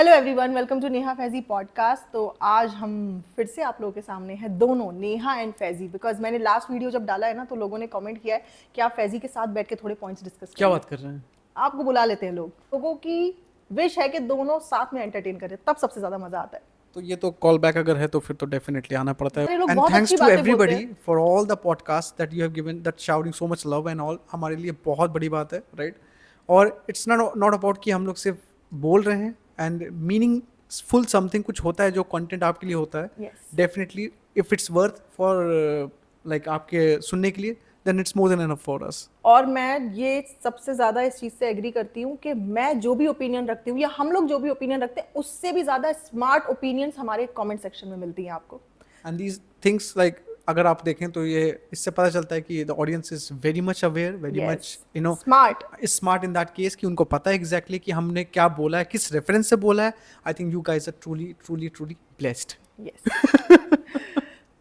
Hello everyone, welcome to Neha Faizi podcast. तो आज हम फिर से आप लोगों के सामने हैं, दोनों नेहा एंड फैजी। बिकॉज मैंने लास्ट वीडियो जब डाला है ना, तो लोगों ने कमेंट किया है कि आप फैजी के साथ बैठ के थोड़े पॉइंट्स डिस्कस क्या करिए। बात कर रहे हैं? आपको बुला लेते हैं लोगों की विश है कि दोनों साथ में एंटरटेन करें, तब सबसे ज्यादा मजा आता है। तो ये तो कॉल बैक अगर है तो फिर तो डेफिनेटली आना पड़ता है। ये लोग एंड बहुत थैंक्स अच्छी टू बातें बोलते एवरीबडी हैं। For all the podcast that you have given, that shouting so much love and all, हमारे लिए बहुत बड़ी बात है, राइट? और इट्स नॉट अबाउट कि हम लोग सिर्फ बोल रहे हैं एंड मीनिंग फुल समथिंग कुछ होता है जो कंटेंट आपके लिए होता है। Yes. Definitely if it's worth for like आपके सुनने के लिए, then it's more than enough for us. और मैं ये सबसे ज्यादा इस चीज से एग्री करती हूँ कि मैं जो भी ओपिनियन रखती हूँ या हम लोग जो भी ओपिनियन रखते हैं, उससे भी ज्यादा स्मार्ट ओपिनियंस हमारे कमेंट सेक्शन में मिलती हैं आपको। एंड दीज थिंग्स लाइक अगर आप देखें तो ये इससे पता चलता है कि the audience is very much aware, very much smart smart in that case, कि उनको पता है एग्जैक्टली कि हमने क्या बोला है, किस रेफरेंस से बोला है। I think you guys are truly truly truly blessed.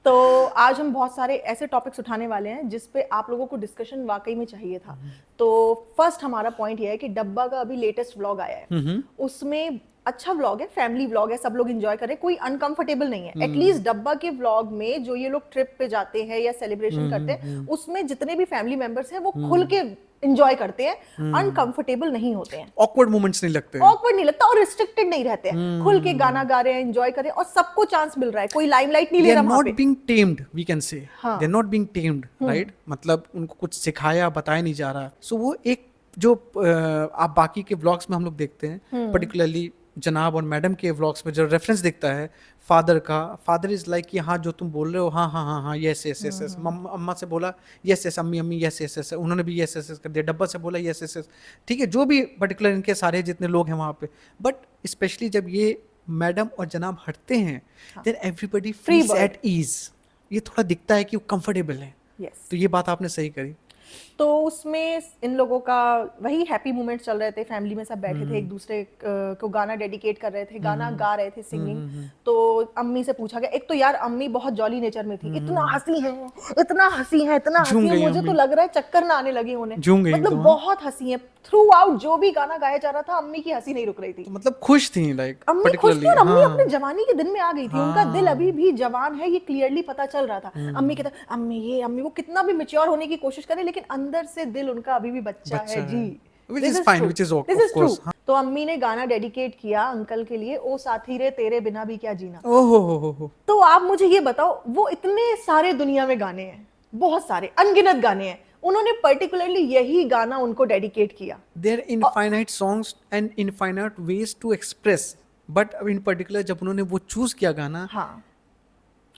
तो आज हम बहुत सारे ऐसे टॉपिक्स उठाने वाले हैं जिस पे आप लोगों को डिस्कशन वाकई में चाहिए था। तो फर्स्ट हमारा पॉइंट ये है कि डब्बा का अभी लेटेस्ट व्लॉग आया है, उसमें अच्छा व्लॉग है, फैमिली व्लॉग है, सब लोग एंजॉय कर रहे हैं, कोई अनकंफर्टेबल नहीं है। एटलीस्ट डब्बा के व्लॉग में जो ये लोग ट्रिप पे जाते हैं या सेलिब्रेशन करते हैं, उसमें जितने भी फैमिली मेंबर्स हैं वो खुल के एंजॉय करते हैं, अनकंफर्टेबल नहीं होते हैं, ऑकवर्ड मोमेंट्स नहीं लगते, ऑकवर्ड नहीं लगता और रिस्ट्रिक्टेड नहीं रहते हैं, खुल के गाना गा रहे हैं, एंजॉय कर रहे हैं और सबको चांस मिल रहा है, कोई लाइमलाइट नहीं ले रहा वहां पे। Not being tamed, we can say हाँ। They are not being tamed, right? मतलब उनको कुछ सिखाया बताया नहीं जा रहा। सो वो एक जो आप बाकी के व्लॉग्स में हम लोग देखते हैं, पर्टिकुलरली जनाब और मैडम के व्लॉग्स में जो रेफरेंस दिखता है फादर का, फादर इज लाइक कि हाँ जो तुम बोल रहे हो, हाँ हाँ हाँ हाँ, यस यस यस यस। अम्मा से बोला यस यस, अम्मी अम्मी यस यस यस, उन्होंने भी यस यस यस कर दिया। डब्बा से बोला यस यस यस, ठीक है, जो भी पर्टिकुलर इनके सारे जितने लोग हैं वहाँ पे। बट स्पेशली जब ये मैडम और जनाब हटते हैं, then everybody feels at ease. ये थोड़ा दिखता है कि वो कंफर्टेबल है। yes. तो ये बात आपने सही करी। तो उसमें इन लोगों का वही हैप्पी मोमेंट्स चल रहे थे, फैमिली में सब बैठे थे, एक दूसरे को गाना डेडिकेट कर रहे थे, गाना गा रहे थे, सिंगिंग। तो अम्मी से पूछा गया, एक तो यार अम्मी बहुत जॉली नेचर में थी, इतना हंसी है, इतना हंसी है, इतना हंसी है, मुझे तो लग रहा है चक्कर ना आने लगे उन्हें, मतलब बहुत हंसी है। थ्रू आउट जो भी गाना गाया जा रहा था, अम्मी की हंसी नहीं रुक रही थी। तो मतलब खुश थी, लाइक अम्मी खुश थी और अम्मी अपने जवानी के दिन में आ गई थी। उनका दिल अभी भी जवान है, ये क्लियरली पता चल रहा था। अम्मी कहता अम्मी वो कितना भी मैच्योर होने की कोशिश करे, लेकिन अंदर से दिल उनका अभी भी बच्चा है जी। Which is fine, which is of course. तो अम्मी ने गाना डेडिकेट किया अंकल के लिए, ओ साथी रे तेरे बिना भी क्या जीना। ओहो। तो आप मुझे ये बताओ, वो इतने सारे दुनिया में गाने हैं, बहुत सारे अनगिनत गाने हैं, उन्होंने पर्टिकुलरली यही गाना उनको डेडिकेट किया। There are infinite songs and infinite ways to express, but in particular जब उन्होंने वो चूज किया गाना, हाँ,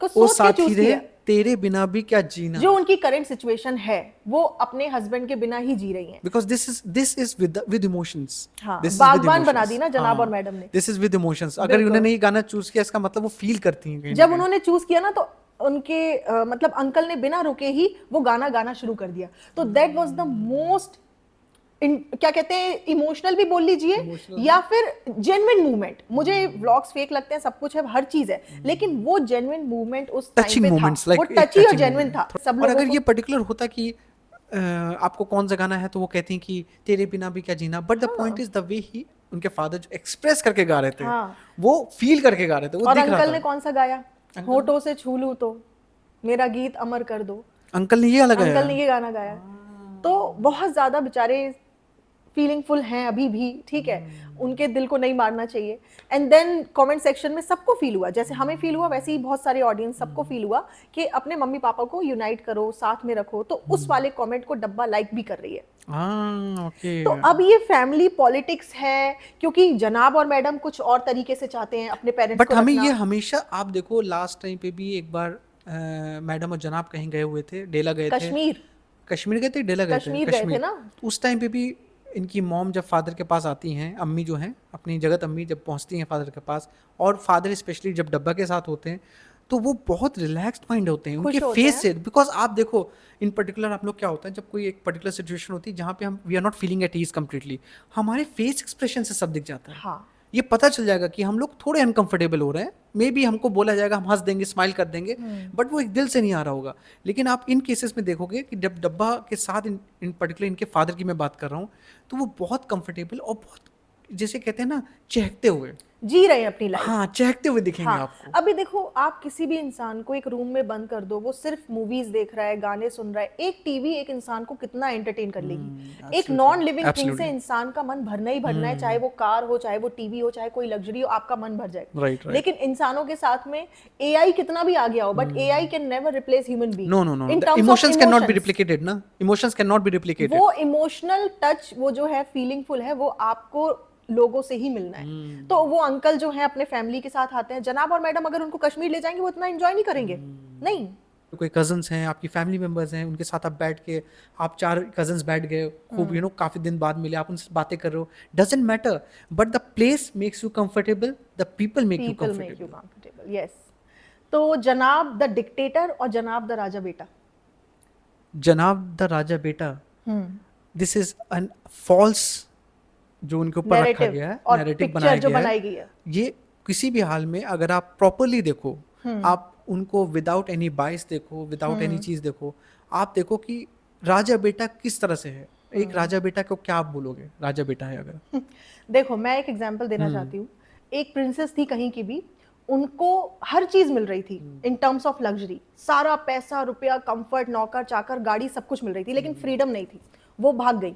को ओ सोच के चूज साथी रे किया, तेरे बिना भी क्या जीना, जो उनकी करंट सिचुएशन है, वो अपने हस्बैंड के बिना ही जी रही हैं। Because this is with emotions. हाँ, This is with बागबान बना emotions. दी ना जनाब हाँ, और मैडम ने। This is with emotions. अगर उन्होंने ये गाना चूज किया, इसका मतलब वो फील करती हैं कहीं जब ना उन्होंने चूज किया ना, तो उनके मतलब अंकल ने बिना रुके ही वो गाना गाना शुरू कर दिया। तो दैट वाज द मोस्ट क्या कहते हैं, इमोशनल भी बोल लीजिए या फिर जेन्युइन मूवमेंट। मुझे व्लॉग्स फेक लगते हैं, सब कुछ है, हर चीज है, लेकिन वो जेन्युइन मूवमेंट उस टाइम पे था, वो टची और जेन्युइन था सब और लोगों अगर को। ये पर्टिकुलर होता कि आपको कौन सा गाना है, तो वो कहती हैं कि तेरे बिना भी क्या जीना, but the point is the way he उनके फादर जो एक्सप्रेस करके गा रहे थे, वो फील करके गा रहे थे, वो और दिख रहा था। अंकल ने कौन सा गाया, होठों से छू लूं तो मेरा गीत अमर कर दो, अंकल ने ये अलग गाया, अंकल ने ये गाना गाया। तो बहुत ज्यादा बेचारे फीलिंगफुल हैं अभी भी, ठीक है, उनके दिल को नहीं मारना चाहिए। एंड देन कमेंट सेक्शन में सबको फील हुआ, जैसे हमें फील हुआ वैसे ही बहुत सारे ऑडियंस सबको फील हुआ कि अपने मम्मी पापा को यूनाइट करो, साथ में रखो। तो उस वाले कमेंट को डब्बा लाइक भी कर रही है। ओके। तो अब ये फैमिली पॉलिटिक्स है, क्योंकि जनाब और मैडम कुछ और तरीके से चाहते हैं अपने पेरेंट्स को बट हमें रखना। ये हमेशा, आप देखो लास्ट टाइम पे भी एक बार मैडम और जनाब कहीं गए हुए थे, डेला गए थे, कश्मीर गए थे, डेला गए थे, कश्मीर ना। उस टाइम पे भी इनकी मॉम जब फादर के पास आती हैं, अम्मी जो हैं अपनी जगत अम्मी जब पहुंचती हैं फादर के पास, और फादर स्पेशली जब डब्बा के साथ होते हैं, तो वो बहुत रिलैक्स्ड माइंड होते हैं उनके फेस से। बिकॉज आप देखो इन पर्टिकुलर आप लोग क्या होता है, जब कोई एक पर्टिकुलर सिचुएशन होती है जहाँ पे हम we are not feeling at ease completely, हमारे फेस एक्सप्रेशन से सब दिख जाता है। हाँ, ये पता चल जाएगा कि हम लोग थोड़े अनकंफर्टेबल हो रहे हैं, मे बी हमको बोला जाएगा, हम हंस देंगे, स्माइल कर देंगे, बट वो एक दिल से नहीं आ रहा होगा। लेकिन आप इन केसेस में देखोगे कि जब डब्बा के साथ इन पर्टिकुलर इनके फादर की मैं बात कर रहा हूँ, तो वो बहुत कंफर्टेबल और बहुत, जैसे कहते हैं ना, चहकते हुए, जी रहे हैं अपनी लाइफ। हाँ, चहकते हुए दिखेंगे हाँ, आपको। अभी देखो आप किसी भी इंसान को एक रूम में बंद कर दो, वो सिर्फ मूवीज देख रहा है, गाने सुन रहा है, एक टीवी एक इंसान को कितना एंटरटेन कर लेगी। एक नॉन लिविंग थिंग से इंसान का मन भरना ही भरना है, चाहे वो कार हो, चाहे वो टीवी हो, चाहे कोई लग्जरी हो, आपका मन भर जाएगा। Right right. लेकिन इंसानों के साथ में एआई कितना भी आ गया हो, but AI can never replace human being. No no no, emotions can not be replicated ना, emotions can not be replicated. वो इमोशनल टच, वो जो है फीलिंगफुल है, वो आपको लोगों से ही मिलना है। तो वो अंकल जो है अपने फैमिली के साथ आते हैं, जनाब और मैडम अगर उनको कश्मीर ले जाएंगे वो इतना एंजॉय नहीं करेंगे। नहीं, कोई कजन्स हैं, आपकी फैमिली मेंबर्स हैं, उनके साथ आप बैठ के, आप 4 कजन्स बैठ गए खूब, काफी दिन बाद मिले, आप उनसे बातें कर रहे हो, doesn't matter, but the place makes you comfortable, the people make you comfortable. Yes. तो जनाब द डिक्टेटर और जनाब द राजा बेटा। जनाब द राजा बेटा, दिस इज एन फॉल्स जो उनके ऊपर रखा गया है, नैरेटिव बनाया गया बनाई गई है। ये किसी भी हाल में अगर आप प्रॉपरली देखो, आप उनको विदाउट एनी बाइस देखो, विदाउट एनी चीज देखो, आप देखो कि राजा बेटा किस तरह से है। एक राजा बेटा को क्या आप बोलोगे, राजा बेटा है अगर? देखो मैं एक एग्जांपल देना चाहती हूँ। एक प्रिंसेस थी कहीं की भी, उनको हर चीज मिल रही थी इन टर्म्स ऑफ लग्जरी, सारा पैसा रुपया, कंफर्ट, नौकर चाकर, गाड़ी, सब कुछ मिल रही थी, लेकिन फ्रीडम नहीं थी। वो भाग गई,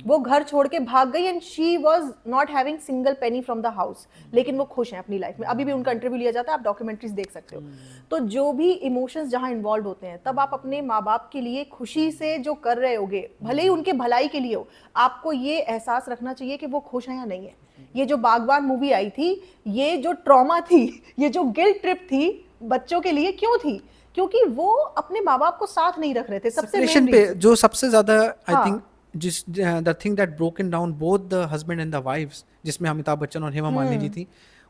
वो घर छोड़ के भाग गई, and she was not having single penny from the house. लेकिन वो खुश हैं अपनी लाइफ में, अभी भी उनका इंटरव्यू लिया जाता है, आप डॉक्यूमेंट्रीज देख सकते हो। तो जो भी इमोशंस जहां इन्वॉल्व होते हैं, तब आप अपने माँ बाप के लिए खुशी से जो कर रहे होगे, भले ही उनके भलाई के लिए हो, आपको ये एहसास रखना चाहिए कि वो खुश हैं या नहीं है। ये जो बागबान मूवी आई थी, ये जो ट्रॉमा थी, ये जो गिल्ट ट्रिप थी बच्चों के लिए, क्यों थी? क्योंकि वो अपने माँ बाप को साथ नहीं रख रहे थे। सबसे मेन पे जो सबसे ज्यादा आई थिंक जिस the thing that broken down both the husband and the wifes, जिसमें अमिताभ बच्चन और हेमा मालिनी जी थी,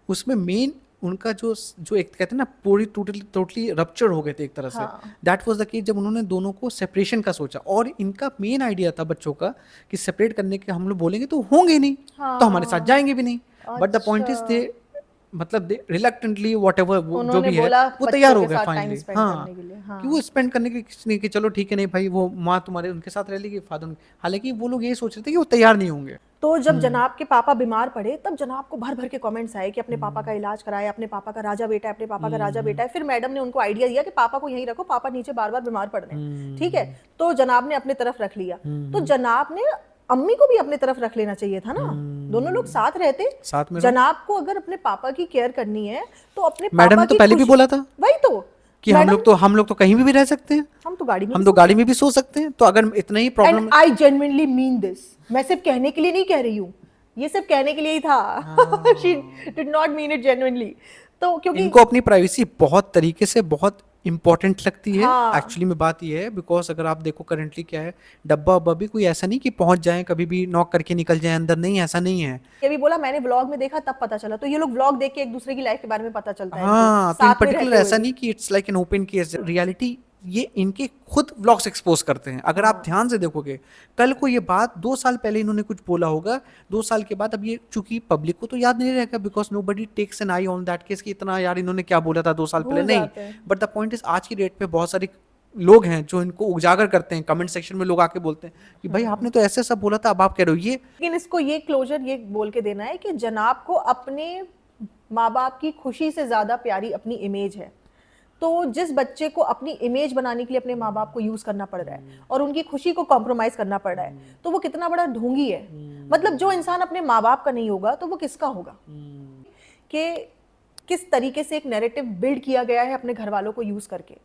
उसमें मेन उनका जो एक कहते हैं ना, पूरी टोटली रप्चर हो गए थे एक तरह से। दैट वाज द केस जब उन्होंने दोनों को सेपरेशन का सोचा, और इनका मेन आइडिया था बच्चों का कि सेपरेट करने के हम लोग बोलेंगे तो होंगे नहीं, तो हमारे साथ जाएंगे भी नहीं। बट द पॉइंट इज थे, मतलब रिलक्टेंटली व्हाटएवर जो भी है वो तैयार हो गए फाइनली। हाँ, कि वो स्पेंड करने के नहीं, कि चलो ठीक है, नहीं भाई वो माँ तुम्हारे उनके साथ रह लेगी, फादर, हालांकि वो लोग ये सोच रहे थे कि वो तैयार नहीं होंगे। तो जब जनाब के पापा बीमार पड़े, तब जनाब को भर भर के कमेंट्स आए कि अपने पापा का इलाज कराए, अपने पापा का राजा बेटा है, अपने पापा का राजा बेटा है। फिर मैडम ने उनको आइडिया दिया कि पापा को यहीं रखो, पापा नीचे बार बार बीमार पड़ रहे हैं, ठीक है। तो जनाब ने अपने तरफ रख लिया। तो जनाब ने अम्मी को भी अपने तरफ रख लेना चाहिए था ना, दोनों लोग साथ रहते। साथ में जनाब को अगर अपने पापा की केयर करनी है तो अपने मैडम ने तो पहले भी बोला था, वही तो, कि हम लोग तो कहीं भी रह सकते हैं, हम तो गाड़ी में भी सो सकते हैं। तो अगर इतना ही problem, I genuinely mean this, मैं सिर्फ कहने के लिए नहीं कह रही हूँ, ये सिर्फ कहने के लिए ही था। She did not mean it genuinely. तो क्योंकि इनको अपनी प्राइवेसी बहुत तरीके से बहुत इंपॉर्टेंट लगती है। एक्चुअली में बात ये है, बिकॉज अगर आप देखो करंटली क्या है, डब्बा उब्बा भी कोई ऐसा नहीं कि पहुंच जाए कभी भी नॉक करके निकल जाए अंदर, नहीं, ऐसा नहीं है। ये भी बोला मैंने व्लॉग में देखा तब पता चला, तो ये लोग व्लॉग देख के एक दूसरे की लाइफ के बारे में पता चलता है। हाँ, तो इन पर्टिकुलर ऐसा नहीं कि it's like an open case, reality ये इनके खुद व्लॉग्स एक्सपोज करते हैं। अगर आप ध्यान से देखोगे, कल को ये बात 2 साल पहले इन्होंने कुछ बोला होगा, 2 साल के बाद अब ये चूंकि पब्लिक को तो याद नहीं रहेगा, because nobody takes an eye on that case कि इतना यार इन्होंने क्या बोला था 2 साल पहले, नहीं। बट द पॉइंट इज, आज की डेट पे बहुत सारे लोग हैं जो इनको उजागर करते हैं, कमेंट सेक्शन में लोग आके बोलते हैं कि भाई आपने तो ऐसे सब बोला था, अब आप कह रहे हो ये। लेकिन इसको ये क्लोजर ये बोल के देना है कि जनाब को अपने माँ बाप की खुशी से ज्यादा प्यारी अपनी इमेज है। तो जिस बच्चे को अपनी इमेज बनाने के लिए अपने माँ बाप को यूज करना पड़ रहा है और उनकी खुशी को कॉम्प्रोमाइज करना पड़ रहा है, तो वो कितना बड़ा ढोंगी है। मतलब जो इंसान अपने माँ बाप का नहीं होगा तो वो किसका होगा? कि किस तरीके से एक नैरेटिव बिल्ड किया गया है अपने घर वालों को यूज करके,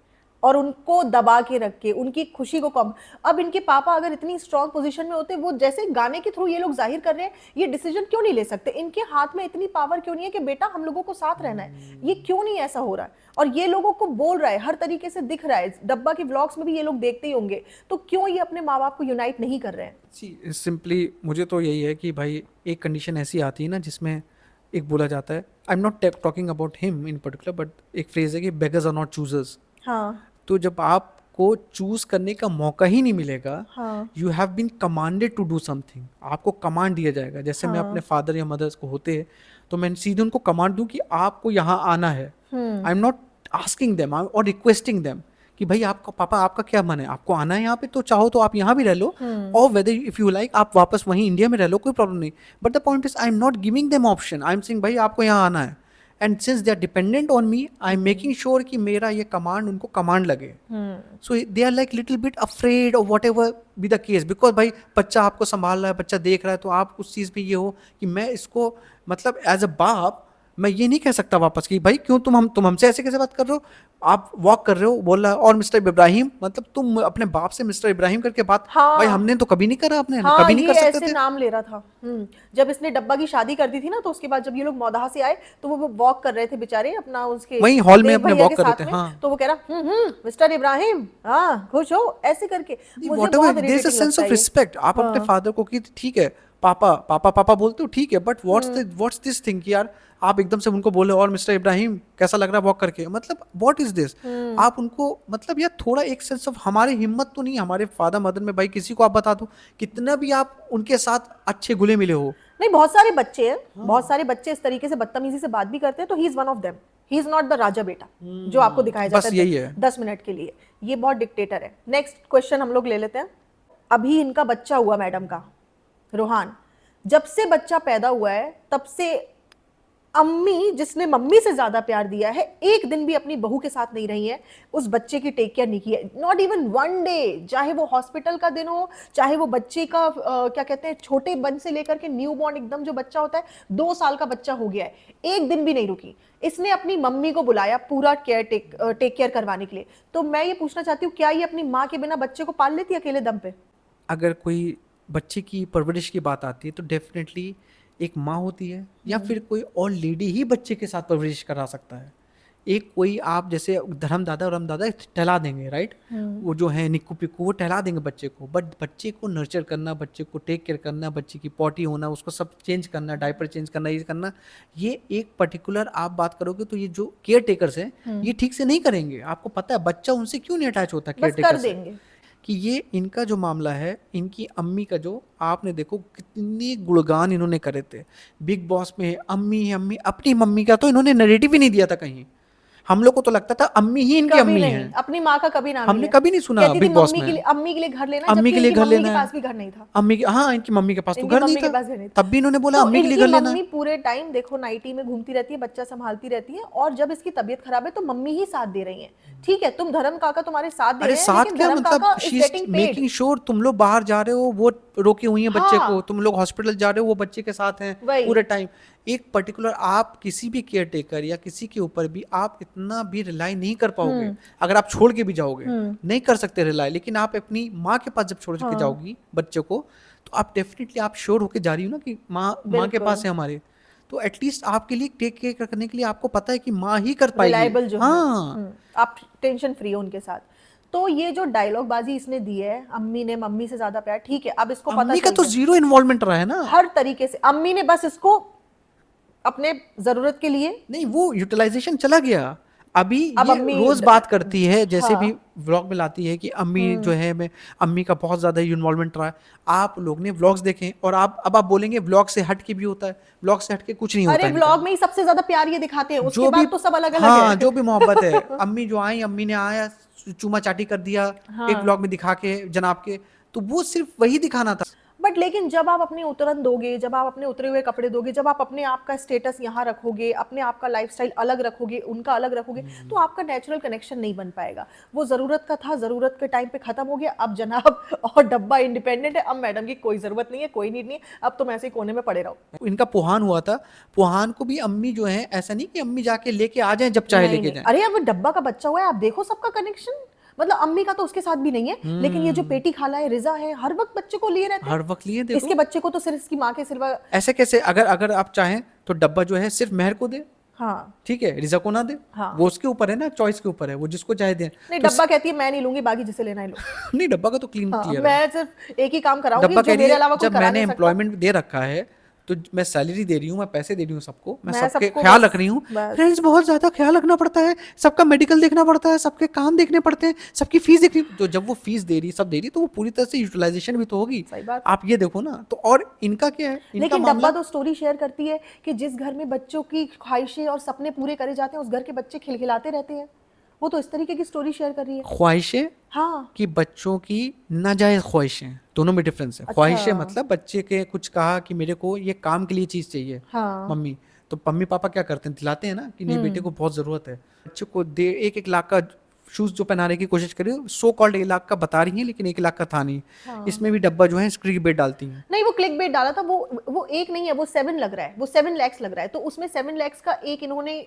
और उनको दबा के रख के उनकी खुशी को कम। अब इनके पापा अगर इतनी स्ट्रांग पोजीशन में होते, वो जैसे गाने के थ्रू ये लोग जाहिर कर रहे हैं, ये डिसीजन क्यों नहीं ले सकते? इनके हाथ में इतनी पावर क्यों नहीं है कि बेटा हम लोगों को साथ रहना है? ये क्यों नहीं ऐसा हो रहा है? और ये लोगों को बोल रहा है, हर तरीके से दिख रहा है, डब्बा के व्लॉग्स में भी ये लोग देखते ही होंगे, तो क्यों ये अपने माँ बाप को यूनाइट नहीं कर रहे हैं? सिंपली मुझे तो यही है कि भाई एक कंडीशन ऐसी आती है ना जिसमें एक बोला जाता है, आई am not talking about him in particular, but एक फ्रेज है कि बेगर्स आर नॉट चूजर्स। हाँ, तो जब आपको चूज करने का मौका ही नहीं मिलेगा, you have been commanded to do something, आपको कमांड दिया जाएगा। जैसे मैं अपने फादर या मदर्स को होते तो मैं सीधे उनको कमांड दूं कि आपको यहाँ आना है। आई एम नॉट आस्किंग देम और रिक्वेस्टिंग देम कि भाई आपका पापा आपका क्या मन है, आपको आना है यहाँ पे तो चाहो तो आप यहाँ भी रह लो, और वेदर इफ यू लाइक आप वापस वहीं इंडिया में रह लो, कोई प्रॉब्लम नहीं। But the point is I am not giving them option, I am saying भाई आपको यहाँ आना है, and since they are dependent on me I am making sure कि मेरा ये कमांड उनको कमांड लगे। So they are like little bit afraid और whatever be the case, because भाई बच्चा आपको संभाल रहा है, बच्चा देख रहा है, तो आप उस चीज़ पे ये हो कि मैं इसको मतलब एज अ बाप मैं ये नहीं कह सकता वापस कि भाई क्यों तुम हमसे ऐसे कैसे बात कर रहे हो, आप वॉक कर रहे हो, बोल रहा है और मिस्टर इब्राहिम, मतलब तुम अपने बाप से मिस्टर इब्राहिम करके बात, हाँ। भाई हमने तो कभी नहीं करा, आपने हाँ, कभी नहीं ये कर सकते ऐसे थे। नाम ले रहा था। जब इसने डब्बा की शादी कर दी थी ना, तो उसके बाद जब ये लोग मौदाहा से आए तो वो वॉक कर रहे थे बेचारे अपना उसके वहीं हॉल में देव अपने भैया वॉक के कर रहे साथ थे, में, हाँ। तो वो कह रहा मिस्टर इब्राहिम, हाँ खुश हो, ऐसे करके मुझे बहुत there is a irritating sense लगता ऑफ है ये। रिस्पेक्ट, आप अपने फादर को कि ठीक है पापा पापा पापा बोलते हो ठीक है, बट व्हाट्स दिस थिंग कि यार आप एकदम से उनको बोले और मिस्टर इब्राहिम कैसा लग रहा है वॉक करके, मतलब व्हाट इज दिस। आप उनको मतलब यार थोड़ा एक सेंस ऑफ, हमारी हिम्मत तो नहीं, हमारे फादर मदर में भाई किसी को आप बता दो कितना भी आप उनके साथ अच्छे घुले मिले हो, नहीं, बहुत सारे बच्चे हैं, बहुत सारे बच्चे इस तरीके से बदतमीजी से बात भी करते हैं, तो he is one of them. He is not the राजा बेटा जो आपको दिखाया बस जाता यही है। 10 मिनट के लिए, ये बहुत डिक्टेटर है। नेक्स्ट क्वेश्चन हम लोग ले लेते हैं। अभी इनका बच्चा हुआ मैडम का, रोहान, जब से बच्चा पैदा हुआ है तब से अम्मी, जिसने मम्मी से ज्यादा प्यार दिया है, एक दिन भी अपनी बहू के साथ नहीं रही है, उस बच्चे की टेक केयर नहीं की है, नॉट इवन वन डे। चाहे वो हॉस्पिटल का दिन हो, चाहे वो बच्चे का क्या कहते हैं, छोटे बन से लेकर के न्यू बॉर्न एकदम जो बच्चा होता है, 2 साल का बच्चा हो गया है, एक दिन भी नहीं रुकी। इसने अपनी मम्मी को बुलाया पूरा टेक केयर करवाने के लिए। तो मैं ये पूछना चाहती हूँ, क्या ये अपनी माँ के बिना बच्चे को पाल लेती है अकेले दम पे? अगर कोई बच्चे की परवरिश की बात आती है तो डेफिनेटली एक माँ होती है या फिर कोई और लेडी ही बच्चे के साथ परवरिश करा सकता है। एक कोई आप जैसे धर्मदादा और रामदादा टहला देंगे, राइट, वो जो है निक्कू पिक्कू वो टहला देंगे बच्चे को, बट बच्चे को नर्चर करना, बच्चे को टेक केयर करना, बच्चे की पॉटी होना, उसको सब चेंज करना, डायपर चेंज करना, ये करना, ये एक पर्टिकुलर आप बात करोगे तो ये जो केयर टेकर्स हैं ये ठीक से नहीं करेंगे। आपको पता है बच्चा उनसे क्यों नहीं अटैच होता केयर बस कर टेकर से, देंगे। कि ये इनका जो मामला है, इनकी अम्मी का जो आपने देखो कितने गुणगान इन्होंने करे थे बिग बॉस में, अम्मी अम्मी, अपनी मम्मी का तो इन्होंने नैरेटिव ही नहीं दिया था कहीं। हम लोग को तो लगता था अम्मी ही इनकी कभी अम्मी नहीं, है, अपनी माँ का कभी नाम हमने नहीं कभी नहीं सुना कहती थी बिग बॉस मम्मी के में। लिए, अम्मी के लिए घर लेना है, अम्मी जबकि के लिए इनकी घर मम्मी लेना के है, पास भी घर नहीं था। अम्मी के, हाँ इनकी मम्मी के पास तो इनकी घर नहीं मम्मी के था, पास घर नहीं था। तब भी इन्होंने बोला तो अम्मी के लिए इनकी घर लेना मम्मी है। पूरे टाइम देखो नाइटी में घूमती रहती है, बच्चा संभालती रहती है, और जब इसकी तबीयत खराब है तो मम्मी ही साथ दे रही है। ठीक है, तुम धर्म काका तुम्हारे साथ दे अरे रहे हैं, साथ लेकिन क्या, धर्म मतलब काका is she is getting paid. Making sure तुम लोग बाहर जा रहे हो वो रोकी हुई है बच्चे हाँ। को, तुम लोग हॉस्पिटल जा रहे हो वो बच्चे के साथ हैं वही। पूरे टाइम। एक पर्टिकुलर आप किसी भी केयर टेकर या किसी के ऊपर भी आप इतना भी रिलाई नहीं कर पाओगे, अगर आप छोड़ के भी जाओगे नहीं कर सकते रिलाई, लेकिन आप अपनी माँ के पास जब छोड़ के जाओगी बच्चे को तो आप डेफिनेटली आप श्योर होके जा रही हो ना कि माँ के पास है हमारे, तो एटलीस्ट आपके लिए टेक केयर करने के लिए आपको पता है कि माँ ही कर पाएगी। रिलायबल जो हाँ। है, आप टेंशन फ्री हो उनके साथ। तो ये जो डायलॉग बाजी इसने दी है, अम्मी ने मम्मी से ज्यादा प्यार, ठीक है, अब इसको पता अम्मी का चल तो गया। जीरो इन्वॉल्वमेंट रहा है ना, हर तरीके से अम्मी ने बस इसको अपने जरूरत के लिए, नहीं वो यूटिलाइजेशन चला गया। अभी अब ये अम्मी रोज बात करती है, जैसे हाँ। भी व्लॉग में लाती है कि अम्मी जो है, मैं अम्मी का बहुत ज्यादा इन्वॉल्वमेंट रहा है। आप लोग ने व्लॉग्स देखे और आप बोलेंगे व्लॉग से हट के भी होता है, व्लॉग से हट के कुछ नहीं होता अरे इनका। व्लॉग में ही सबसे ज्यादा प्यार ये दिखाते हैं, उसके जो भी बाद तो सब अलग अलग हाँ है। जो भी मोहब्बत है, अम्मी जो आई, अम्मी ने आया चूमा चाटी कर दिया एक व्लॉग में दिखा के जनाब के, तो वो सिर्फ वही दिखाना था। बट लेकिन जब आप अपनी उतरन दोगे, जब आप अपने उतरे हुए कपड़े दोगे, जब आप अपने आप का स्टेटस यहाँ रखोगे, अपने आप का लाइफस्टाइल अलग रखोगे, उनका अलग रखोगे, तो आपका नेचुरल कनेक्शन नहीं बन पाएगा। वो जरूरत का था, जरूरत के टाइम पे खत्म हो गया। अब जनाब और डब्बा इंडिपेंडेंट है, अब मैडम की कोई जरूरत नहीं है, कोई नीड नहीं है, अब तुम ऐसे ही कोने में पड़े रहो। इनका पुहान हुआ था, पुहान को भी अम्मी जो है, ऐसा नहीं कि अम्मी जाके लेके आ जाए जब चाहे नहीं, लेके नहीं। जाए। अरे अब डब्बा का बच्चा हुआ है, आप देखो सबका कनेक्शन, मतलब अम्मी का तो उसके साथ भी नहीं है, लेकिन ये जो पेटी खाला है, रिजा है, हर वक्त बच्चे को लिए रहते हैं। हर वक्त लिए देखो। इसके बच्चे को तो सिर्फ इसकी माँ के सिवा, ऐसे कैसे, अगर आप चाहें तो डब्बा जो है सिर्फ मेहर को दे, हाँ ठीक है, रिजा को ना दे, हाँ। वो उसके ऊपर है ना, चॉइस के ऊपर है, वो जिसको चाहे दे। नहीं, डब्बा कहती है मैं नहीं लूंगी, बाकी जिसे लेना है लो। नहीं डब्बा का तो क्लीन हाँ, क्लियर है। मैं सिर्फ एक ही काम कराऊंगी डब्बा जो कह रही मेरे है अलावा कोई जब करा मैंने नहीं सकता। एम्प्लॉयमेंट दे रखा है तो मैं सैलरी दे रही हूँ, मैं पैसे दे रही हूँ सबको, मैं मैं सबके सबको ख्याल बस- रख रही हूँ। बस। फ्रेंड्स बहुत ज्यादा ख्याल रखना पड़ता है, सबका मेडिकल देखना पड़ता है, सबके काम देखने पड़ते हैं, सबकी फीस देखनी, तो जब वो फीस दे रही, सब दे रही, तो वो पूरी तरह से यूटिलाइजेशन भी तो होगी। सही बात। आप ये देखो ना, तो और इनका क्या है, इनका लेकिन मामला डब्बा तो स्टोरी शेयर करती है कि जिस घर में बच्चों की ख्वाहिशें और सपने पूरे करे जाते हैं, उस घर के बच्चे खिलखिलाते रहते हैं। वो तो इस तरीके की स्टोरी शेयर कर रही है। ख्वाहिशें हाँ कि बच्चों की नाजायज ख्वाहिशें, दोनों में डिफरेंस है। ख्वाहिशें अच्छा मतलब बच्चे के कुछ कहा कि मेरे को ये काम के लिए चीज़ चाहिए हाँ मम्मी, तो मम्मी पापा क्या करते हैं, दिलाते हैं ना कि नहीं बेटे को बहुत ज़रूरत है। बच्चे को 1-1 लाख का शूज़ जो पहनाने की कोशिश करी, सो कॉल्ड 1 लाख का बता रही हैं लेकिन 1 लाख का था नहीं। हाँ इसमें भी डब्बा जो है स्क्रीन बेट डालती हैं। नहीं वो क्लिक बेट डाला था, वो एक नहीं है, वो 7 लग रहा है, वो 7 lakhs लग रहा है। तो उसमें 7 lakhs का एक इन्होंने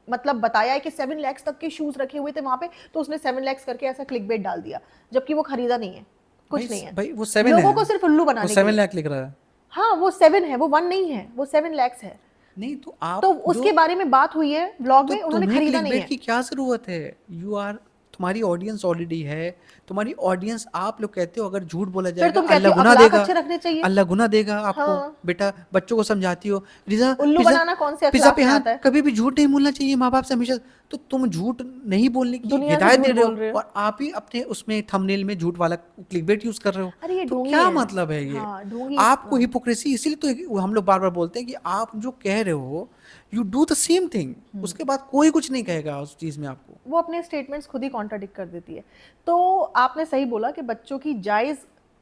मतलब बताया है कि 7 lakhs तक के शूज रखे हुए थे वहां पे, तो उसने 7 lakhs करके ऐसा क्लिक बेट डाल दिया, जबकि वो खरीदा नहीं है, कुछ नहीं है, भाई वो 7 लोगों है, को सिर्फ उल्लू वो बनाने के 7 लिए। लाख लिख रहा है। हाँ वो 7 है, वो 1 नहीं है, वो 7 lakhs है। नहीं तो तो आप उसके जो, बारे में बात हुई है व्लॉग तो में, उन्होंने तुम्हें खरीदा क्लिक नहीं बेट है। की क्या जरूरत है? तुम्हारी ऑडियंस ऑलरेडी है। तुम्हारी ऑडियंस, आप लोग कहते हो अगर झूठ बोला फिर जाएगा तुम कहती अल्लाह हो गुनाह अखलाक देगा, अच्छे रखने चाहिए। अल्लाह गुनाह देगा आपको। हाँ बेटा बच्चों को समझाती हो रिजा उल्लू पिज्जा, बनाना कौन से पिज्जा अखलाक पे में हाँ आता है? कभी भी झूठ नहीं बोलना चाहिए माँ बाप से हमेशा। तो तुम झूठ नहीं बोलने की दुनिया से हिदायत झूठ दे रहे बोल हो रहे हो। और आप ही अपने उसमें थंबनेल में झूठ वाला क्लिकबेट यूज कर रहे हो। अरे ये तो ढोंगी क्या है। मतलब है ये? हाँ ढोंगी आपको हिपोक्रेसी, इसीलिए तो हम लोग बार बार बोलते हैं कि आप जो कह रहे हो you do the same thing, उसके बाद कोई कुछ नहीं कहेगा उस चीज में आपको। वो अपने स्टेटमेंट्स खुद ही कॉन्ट्राडिक्ट कर देती है। तो आपने सही बोला कि बच्चों की जायज़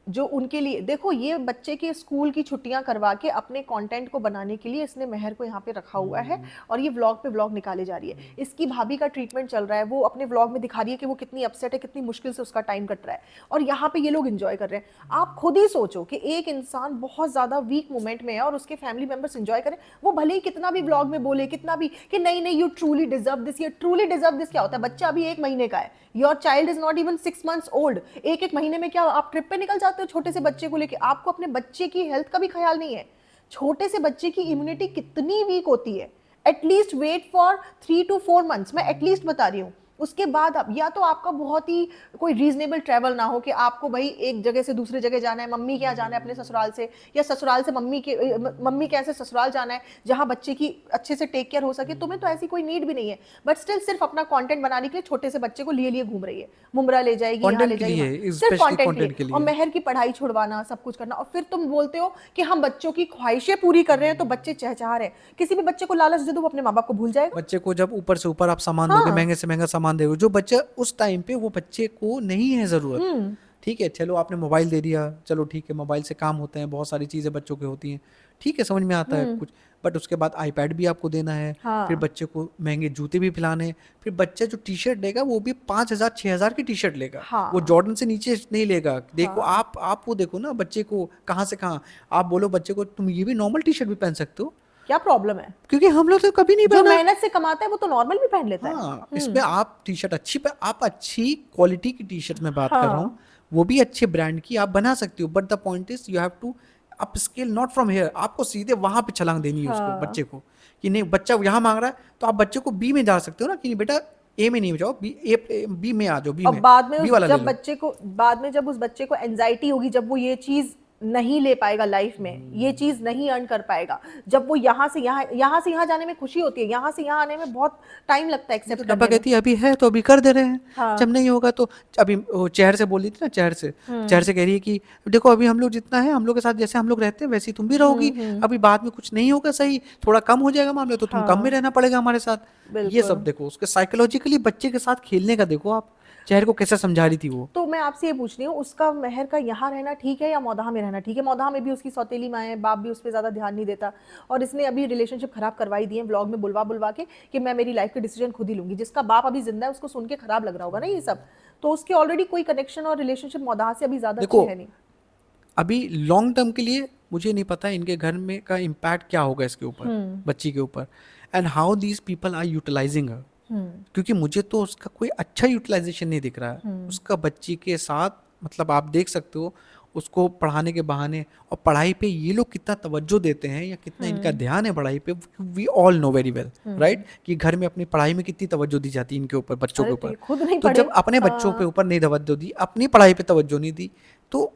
जो उनके लिए, देखो ये बच्चे के स्कूल की छुट्टियां करवा के अपने कंटेंट को बनाने के लिए इसने मेहर को यहाँ पे रखा हुआ है और ये व्लॉग पे व्लॉग निकाले जा रही है। इसकी भाभी का ट्रीटमेंट चल रहा है, वो अपने व्लॉग में दिखा रही है कि वो कितनी अपसेट है, कितनी मुश्किल से उसका टाइम कट रहा है, और यहाँ पे ये लोग एंजॉय कर रहे हैं। आप खुद ही सोचो कि एक इंसान बहुत ज़्यादा वीक मोमेंट में है और उसके फैमिली मेंबर्स एंजॉय करें, वो भले ही कितना भी व्लॉग में बोले, कितना भी कि नहीं नहीं यू ट्रूली डिजर्व दिस, ये ट्रूली डिजर्व दिस क्या होता है? बच्चा अभी 1 महीने का है, your child is not even 6 months old. एक महीने में क्या आप ट्रिप पे निकल जाते हो छोटे से बच्चे को लेके? आपको अपने बच्चे की हेल्थ का भी ख्याल नहीं है। छोटे से बच्चे की इम्यूनिटी कितनी वीक होती है। At least wait for 3 to 4 months, मैं एटलीस्ट बता रही हूँ। उसके बाद अब या तो आपका बहुत ही कोई रीजनेबल ट्रैवल ना हो कि आपको भाई एक जगह से दूसरे जगह जाना है, मम्मी के यहाँ जाना है अपने ससुराल से, या ससुराल से मम्मी के ऐसे ससुराल जाना है जहाँ बच्चे की अच्छे से टेक केयर हो सके। तुम्हें तो ऐसी कोई नीड भी नहीं है, बट स्टिल सिर्फ अपना कंटेंट बनाने के लिए छोटे से बच्चे को लिए घूम रही है, मुंब्रा ले जाएगी, यहाँ ले कंटेंट के जाएगी, लिए, सिर्फ स्पेशली कंटेंट कंटेंट के के लिए, और लिए। मेहर की पढ़ाई छुड़वाना, सब कुछ करना। और फिर तुम बोलते हो कि हम बच्चों की ख्वाहिशें पूरी कर रहे हैं तो बच्चे चहचहा रहे हैं। किसी भी बच्चे को लालच दे दो वो अपने माँ बाप को भूल जाएगा। बच्चे को जब ऊपर से ऊपर आप सामान हाँ। दोगे, महंगे से महंगा सामान दोगे, जो बच्चा उस टाइम पे वो बच्चे को नहीं है जरूरत। ठीक है, चलो आपने मोबाइल दे दिया, चलो ठीक है, मोबाइल से काम होते हैं, बहुत सारी चीजें बच्चों की होती हैं, ठीक है, समझ में आता है कुछ, बट उसके बाद आईपैड भी आपको देना है। हाँ। फिर बच्चे को महंगे जूते भी पिलाने हैं। फिर बच्चा जो टी शर्ट लेगा वो भी 5,000 6,000 की टी शर्ट लेगा। हाँ। वो जॉर्डन से नीचे नहीं लेगा। देखो आप वो देखो ना बच्चे को कहाँ से कहाँ। आप बोलो बच्चे को तुम ये भी नॉर्मल टी शर्ट भी पहन सकते हो, क्या प्रॉब्लम है? क्योंकि हम लोग तो कभी नहीं जो पहना। मेहनत से कमाता है वो तो नॉर्मल भी पहन लेता है। हाँ, इसमें आप टी शर्ट अच्छी पे, आप अच्छी क्वालिटी की टी शर्ट में बात कर रहा हूँ, हाँ। वो भी अच्छे ब्रांड की आप बना सकती हो, but the point is you have to up scale not from here. आपको सीधे वहां पे छलांग देनी है उसको, बच्चे को, कि नहीं बच्चा यहाँ मांग रहा है तो आप बच्चे को बी में जा सकते हो ना, कि नहीं बेटा ए में नहीं जाओ, बी में आ जाओ, बी और में, बाद में बी वाला ले जब लो। बच्चे को, बाद में जब उस बच्चे को एंजाइटी होगी, जब वो ये चीज नहीं ले पाएगा लाइफ में, ये चीज नहीं अर्न कर पाएगा, जब वो यहाँ से यहाँ जाने में खुशी होती है, यहाँ से यहाँ आने में बहुत टाइम लगता है तो एक्सेप्ट डब्बा करने में। कहती है अभी है तो अभी कर दे रहे हैं। हाँ। जब नहीं होगा तो अभी वो चेहर से बोल रही थी ना, चेहर से कह रही है कि देखो अभी हम लोग जितना है, हम लोग के साथ जैसे हम लोग रहते हैं वैसे ही तुम भी रहोगी। अभी बाद में कुछ नहीं होगा, सही थोड़ा कम हो जाएगा मामले तो तुम कम में रहना पड़ेगा हमारे साथ। ये सब देखो, उसके साइकोलॉजिकली बच्चे के साथ खेलने का देखो आप, चेहर को कैसे समझा रही थी वो। तो मैं आपसे ये पूछ रही हूँ, उसका मेहर का यहाँ रहना ठीक है या मौदाह में रहना ठीक है? मौदाह में भी उसकी सौतेली माँ है, बाप भी उस पर ज़्यादा ध्यान नहीं देता, और इसने अभी रिलेशनशिप खराब करवाई दी है व्लॉग में बुलवा के कि मैं मेरी लाइफ के डिसीजन खुद ही लूंगी। जिसका बाप अभी जिंदा है उसको सुन के खराब लग रहा होगा ना ये सब, तो उसके ऑलरेडी कोई कनेक्शन और रिलेशनशिप मौदाह से अभी ज़्यादा अच्छी है नहीं। अभी लॉन्ग टर्म के लिए मुझे नहीं पता इनके घर में का इम्पैक्ट क्या होगा इसके ऊपर, बच्ची के ऊपर, and how these people are utilising her. क्योंकि मुझे तो उसका कोई अच्छा यूटिलाइजेशन नहीं दिख रहा है उसका बच्ची के साथ। मतलब आप देख सकते हो उसको पढ़ाने के बहाने, और पढ़ाई पे ये लोग कितना तवज्जो देते हैं या कितना इनका ध्यान है पढ़ाई पे, we all know very well right, कि घर में अपनी पढ़ाई में कितनी तवज्जो दी जाती है इनके ऊपर, बच्चों के अरे तो ऊपर। ये खुद नहीं तो पढ़े। जब अपने बच्चों के ऊपर नहीं तवज्जो दी, अपनी पढ़ाई पे तवज्जो नहीं दी, तो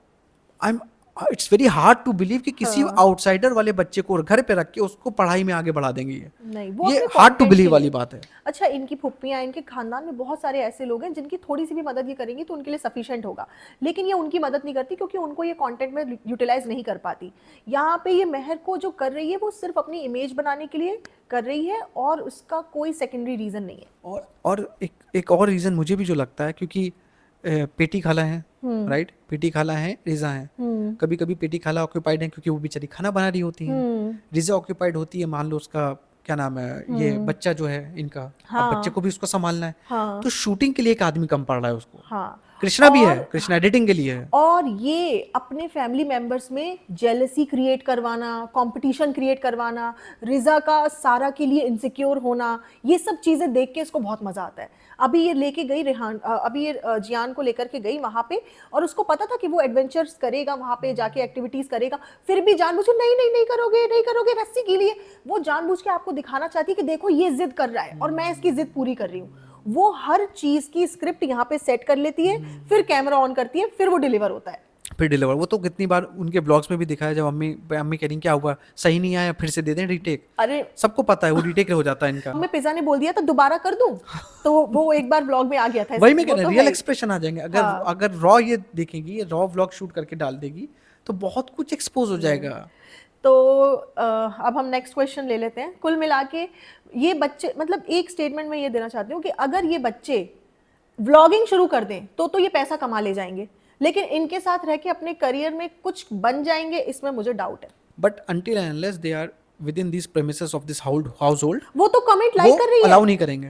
I am it's very hard to believe कि किसी आउटसाइडर वाले बच्चे को घर पे रख के उसको पढ़ाई में आगे बढ़ा देंगे नहीं, वो ये अपने हार्ड टू content बिलीव के वाली लिए। बात है। अच्छा, इनकी फुप्पियाँ, इनके खानदान में बहुत सारे ऐसे लोग हैं जिनकी थोड़ी सी भी मदद ये करेंगी तो उनके लिए सफिशिएंट होगा, लेकिन ये उनकी मदद नहीं करती क्योंकि उनको ये कंटेंट में यूटिलाइज नहीं कर पाती। यहाँ पे ये मेहर को जो कर रही है वो सिर्फ अपनी इमेज बनाने के लिए कर रही है और उसका कोई सेकेंडरी रीजन नहीं है। और एक और रीजन मुझे भी जो लगता है, क्योंकि पेटी खाला है, राइट, पेटी खाला है, रिजा है, कभी कभी पेटी खाला ऑक्यूपाइड है क्योंकि वो बेचारी खाना बना रही होती है, रिजा ऑक्यूपाइड होती है, मान लो उसका क्या नाम है, ये बच्चा जो है इनका, अब बच्चे को भी उसको संभालना है, हाँ। तो शूटिंग के लिए एक आदमी कम पड़ रहा है उसको। हाँ, कृष्णा भी है, कृष्णा एडिटिंग के लिए है। और ये अपने फैमिली मेंबर्स में जेलसी क्रिएट करवाना, कंपटीशन क्रिएट करवाना, रिजा का सारा के लिए इनसिक्योर होना, ये सब चीजें देख के इसको बहुत मजा आता है। अभी ये लेके गई रेहान, अभी ये जियान को लेकर के गई वहां पे, और उसको पता था कि वो एडवेंचर्स करेगा, वहां पे जाके एक्टिविटीज करेगा, फिर भी जानबूझ के नहीं नहीं नहीं करोगे, नहीं करोगे, रस्सी गीली है, वो जानबूझ के आपको दिखाना चाहती है कि देखो ये जिद कर रहा है और मैं इसकी जिद पूरी कर रही हूँ। वो हर चीज की स्क्रिप्ट यहाँ पे सेट कर लेती है, फिर कैमरा ऑन करती है, फिर वो डिलीवर होता है। फिर डिलीवर, वो तो कितनी बार उनके ब्लॉग्स में भी दिखाया, जब अम्मी अम्मी कह रही क्या हुआ, सही नहीं आया, फिर से दे दें रीटेक, अरे सबको पता है वो रीटेक हो जाता है इनका। मैं पिज्जा ने बोल दिया तो दोबारा कर दूं, तो वो एक बार ब्लॉग में आ गया था। वही मैं कह वो रहा तो रियल है। एक्सप्रेशन आ जाएंगे अगर हाँ। अगर रॉ ये देखेंगी, रॉ व्लॉग शूट करके डाल देगी तो बहुत कुछ एक्सपोज हो जाएगा। तो अब हम नेक्स्ट क्वेश्चन ले लेते हैं। कुल मिला के ये बच्चे, मतलब एक स्टेटमेंट में ये देना चाहती हूँ कि अगर ये बच्चे व्लॉगिंग शुरू कर दें तो ये पैसा कमा ले जाएंगे, लेकिन इनके साथ रह के अपने करियर में कुछ बन जाएंगे, इसमें मुझे डाउट है। But until and unless they are within these premises of this household, वो तो कमेंट लाइक कर रही अलाउ है, नहीं करेंगे।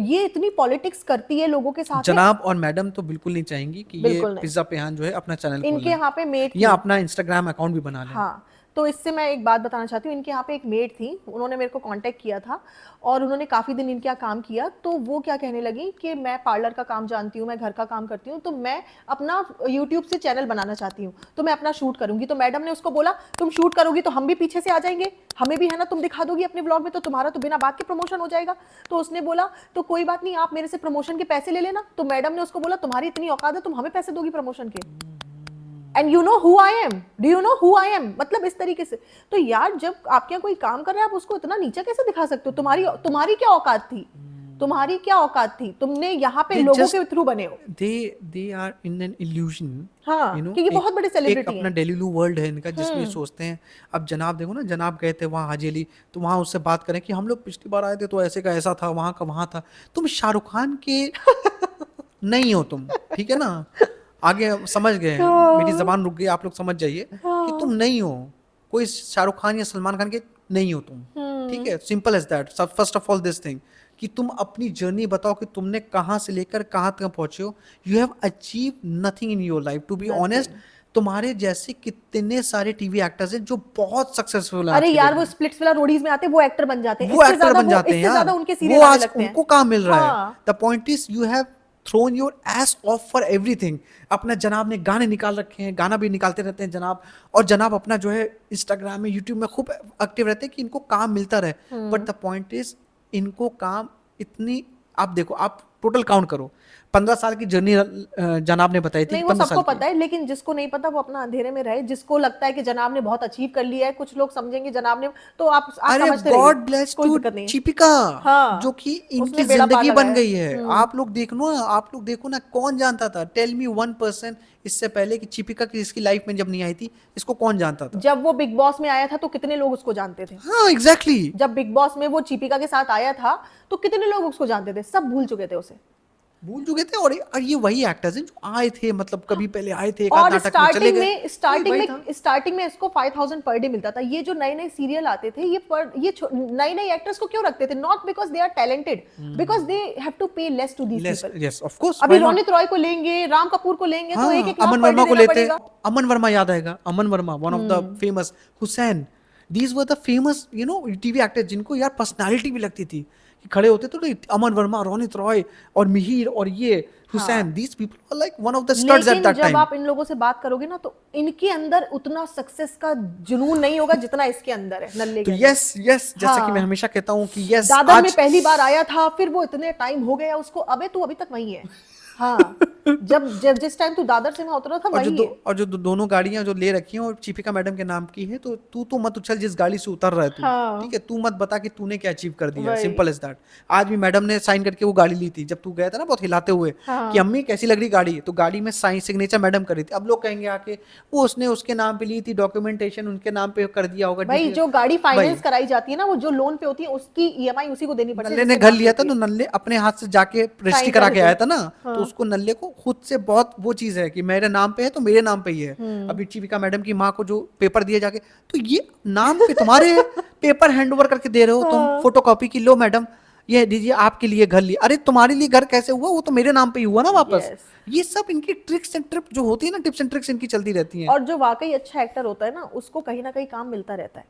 ये इतनी पॉलिटिक्स करती है लोगों के साथ। जनाब और मैडम तो बिल्कुल नहीं चाहेंगी कि ये बिल्कुल नहीं। पिज्जा पेहान जो है अपना चैनल खोल इनके लें यहाँ पे मेड या अपना इंस्टाग्राम अकाउंट भी बना लें। हाँ, तो इससे मैं एक बात बताना चाहती हूँ। इनके यहाँ पे एक मेड थी, उन्होंने मेरे को कांटेक्ट किया था और उन्होंने काफ़ी दिन इनके यहाँ काम किया, तो वो क्या कहने लगी कि मैं पार्लर का काम जानती हूँ, मैं घर का काम करती हूँ, तो मैं अपना यूट्यूब से चैनल बनाना चाहती हूँ, तो मैं अपना शूट करूँगी। तो मैडम ने उसको बोला तुम शूट करोगी तो हम भी पीछे से आ जाएंगे, हमें भी है ना, तुम दिखा दोगी अपने ब्लॉग में तो तुम्हारा तो बिना बात के प्रमोशन हो जाएगा। तो उसने बोला तो कोई बात नहीं, आप मेरे से प्रमोशन के पैसे ले लेना। तो मैडम ने उसको बोला तुम्हारी इतनी औकात है, तुम हमें पैसे दोगी प्रमोशन के? And you know who I am, do you know who I am, मतलब इस तरीके से। तो यार जब आपके यहाँ कोई काम कर रहा है आप उसको इतना नीचा कैसे दिखा सकते हो? तुम्हारी क्या औकात थी, तुम्हारी क्या औकात थी, तुमने यहाँ पे लोगों के थ्रू बने हो। they are in an illusion, हाँ, you know, क्योंकि बहुत बड़े एक सेलिब्रिटी अपना हैं। डेलीलू वर्ल्ड है इनका जिसमें ये सोचते हैं। अब जनाब देखो ना, जनाब गए थे वहाँ हाजी अली, तो वहाँ उससे बात करें कि हम लोग पिछली बार आए थे तो ऐसे का ऐसा था, वहाँ का वहाँ था। तुम शाहरुख खान के नहीं हो तुम, ठीक है ना, आगे समझ गए, मेरी जबान रुक गई, आप लोग समझ जाइए कि तुम नहीं हो कोई शाहरुख खान या सलमान खान के नहीं हो तुम, ठीक है, simple as that. First of all this thing कि तुम अपनी जर्नी बताओ कि तुमने कहाँ से लेकर कहाँ तक पहुंचे हो। You have achieve nothing in your life, to be honest. तुम्हारे जैसे कितने सारे टीवी एक्टर्स हैं जो बहुत सक्सेसफुल हैं। अरे यार वो स्प्लिट्स वाला रोडीज में आते हैं, वो एक्टर बन जाते हैं, वो इससे एक्टर ज्यादा बन जाते हैं इससे यार, ज्यादा उनके वो सीरियल आने आज लगते हैं। उनको काम मिल रहा है। हाँ। The point is you have thrown your S of for everything. अपना जनाब ने गाने निकाल रखे हैं, गाना भी निकालते रहते हैं जनाब, और जनाब अपना जो है इंस्टाग्राम में, यूट्यूब में खूब एक्टिव रहते हैं कि इनको काम मिलता रहे। बट द पॉइंट इज इनको काम इतनी, आप देखो, आप टोटल काउंट करो, 15 साल की जर्नी जनाब ने बताई थी। नहीं, वो सबको पता है, लेकिन जिसको नहीं पता वो अपना अंधेरे में रहे। जिसको लगता है कि जनाब ने बहुत अचीव कर लिया है, कुछ लोग समझेंगे जनाब ने, तो आप अरे समझते गॉड रहिए, ब्लेस कोई टू दिक्कत नहीं है। चिपिका, हाँ, जो कि इनकी उसने बेड़ा पार जिंदगी बन लगाया। गई है। आप लोग देखो ना, कौन जानता था? टेल मी वन पर्सन इससे पहले कि चिपिका की इसकी लाइफ में जब नहीं आई थी, इसको कौन जानता था? जब वो बिग बॉस में आया था तो कितने लोग उसको जानते थे? हाँ एग्जैक्टली। जब बिग बॉस में वो चिपिका के साथ आया था तो कितने लोग उसको जानते थे? सब भूल चुके थे उसे। भूल चुके थे। और ये वही एक्टर्स हैं जो आए थे, मतलब कभी पहले आए थे, एक और आध नाटक में चले गए। स्टार्टिंग में इसको 5000 पर डे मिलता था। ये जो नए नए सीरियल आते थे, ये नए नए एक्टर्स को क्यों रखते थे? Not because they are talented, because they have to pay less to these people. Yes of course. अभी रोनित रॉय को लेंगे, राम कपूर को लेंगे, तो एक अमन वर्मा को लेते, अमन वर्मा याद आएगा, Aman Verma one of the famous, Hussain, these were the famous you know TV actors जिनको यार पर्सनालिटी भी लगती थी कि खड़े होते तो अमन वर्मा, रोनित रॉय और मिहिर और ये Hussain, these people were like one of the stars at that time. जब आप इन लोगों से बात करोगे ना तो इनके अंदर उतना सक्सेस का जुनून नहीं होगा जितना इसके अंदर है, नल्ले के तो अंदर। यस जैसा कि मैं हमेशा कहता हूं कि यस, दादर में पहली बार आया था, फिर वो इतने टाइम हो गया उसको, अबे तू अभी तक वही है। हाँ, जब जब जिस टाइम तू दादर से वहां उतरा था और जो वही दो है। और जो दोनों गाड़ियां जो ले रखी हैं और चीपिका मैडम के नाम की है, तो तू तो मत उछल जिस गाड़ी से उतर रहा है तू, हाँ, ठीक है, तू मत बता कि तूने क्या अचीव कर दिया, वही। Simple as that. आज भी मैडम ने साइन करके वो गाड़ी ली थी, जब तू गया था ना बहुत हिलाते हुए कि हाँ, अम्मी कैसी लग रही गाड़ी, तो गाड़ी में साइन सिग्नेचर मैडम करी थी। अब लोग कहेंगे आके वो उसने उसके नाम पे ली थी, डॉक्यूमेंटेशन उनके नाम पे कर दिया होगा, भाई डिटेल। जो गाड़ी भाई फाइनेंस कराई जाती है ना, वो जो लोन पे होती है उसकी ईएमआई उसी को देनी पड़ती है नल्ले ने जिसके घर नाम पे लिया था होती तो है। नल्ले अपने हाथ से जाके रजिस्ट्री साइन करा के करके। आया था ना, तो हाँ। उसको नल्ले को खुद से बहुत वो चीज है कि मेरे नाम पे है तो मेरे नाम पे ही है। हम्म। अभी चीविका मैडम की माँ को जो पेपर दिए जाके, तो ये नाम पे तुम्हारे है, पेपर हैंड ओवर करके दे रहे हो तुम, हाँ। फोटोकॉपी की, लो मैडम ये दीजिए आपके लिए घर लिया। अरे तुम्हारे लिए घर कैसे हुआ, वो तो मेरे नाम पे ही हुआ ना वापस। यस। ये सब इनकी ट्रिक्स एंड ट्रिप जो होती है ना, टिप्स एंड ट्रिक्स इनकी चलती रहती हैं। और जो वाकई अच्छा एक्टर होता है ना, उसको कहीं ना कहीं काम मिलता रहता है।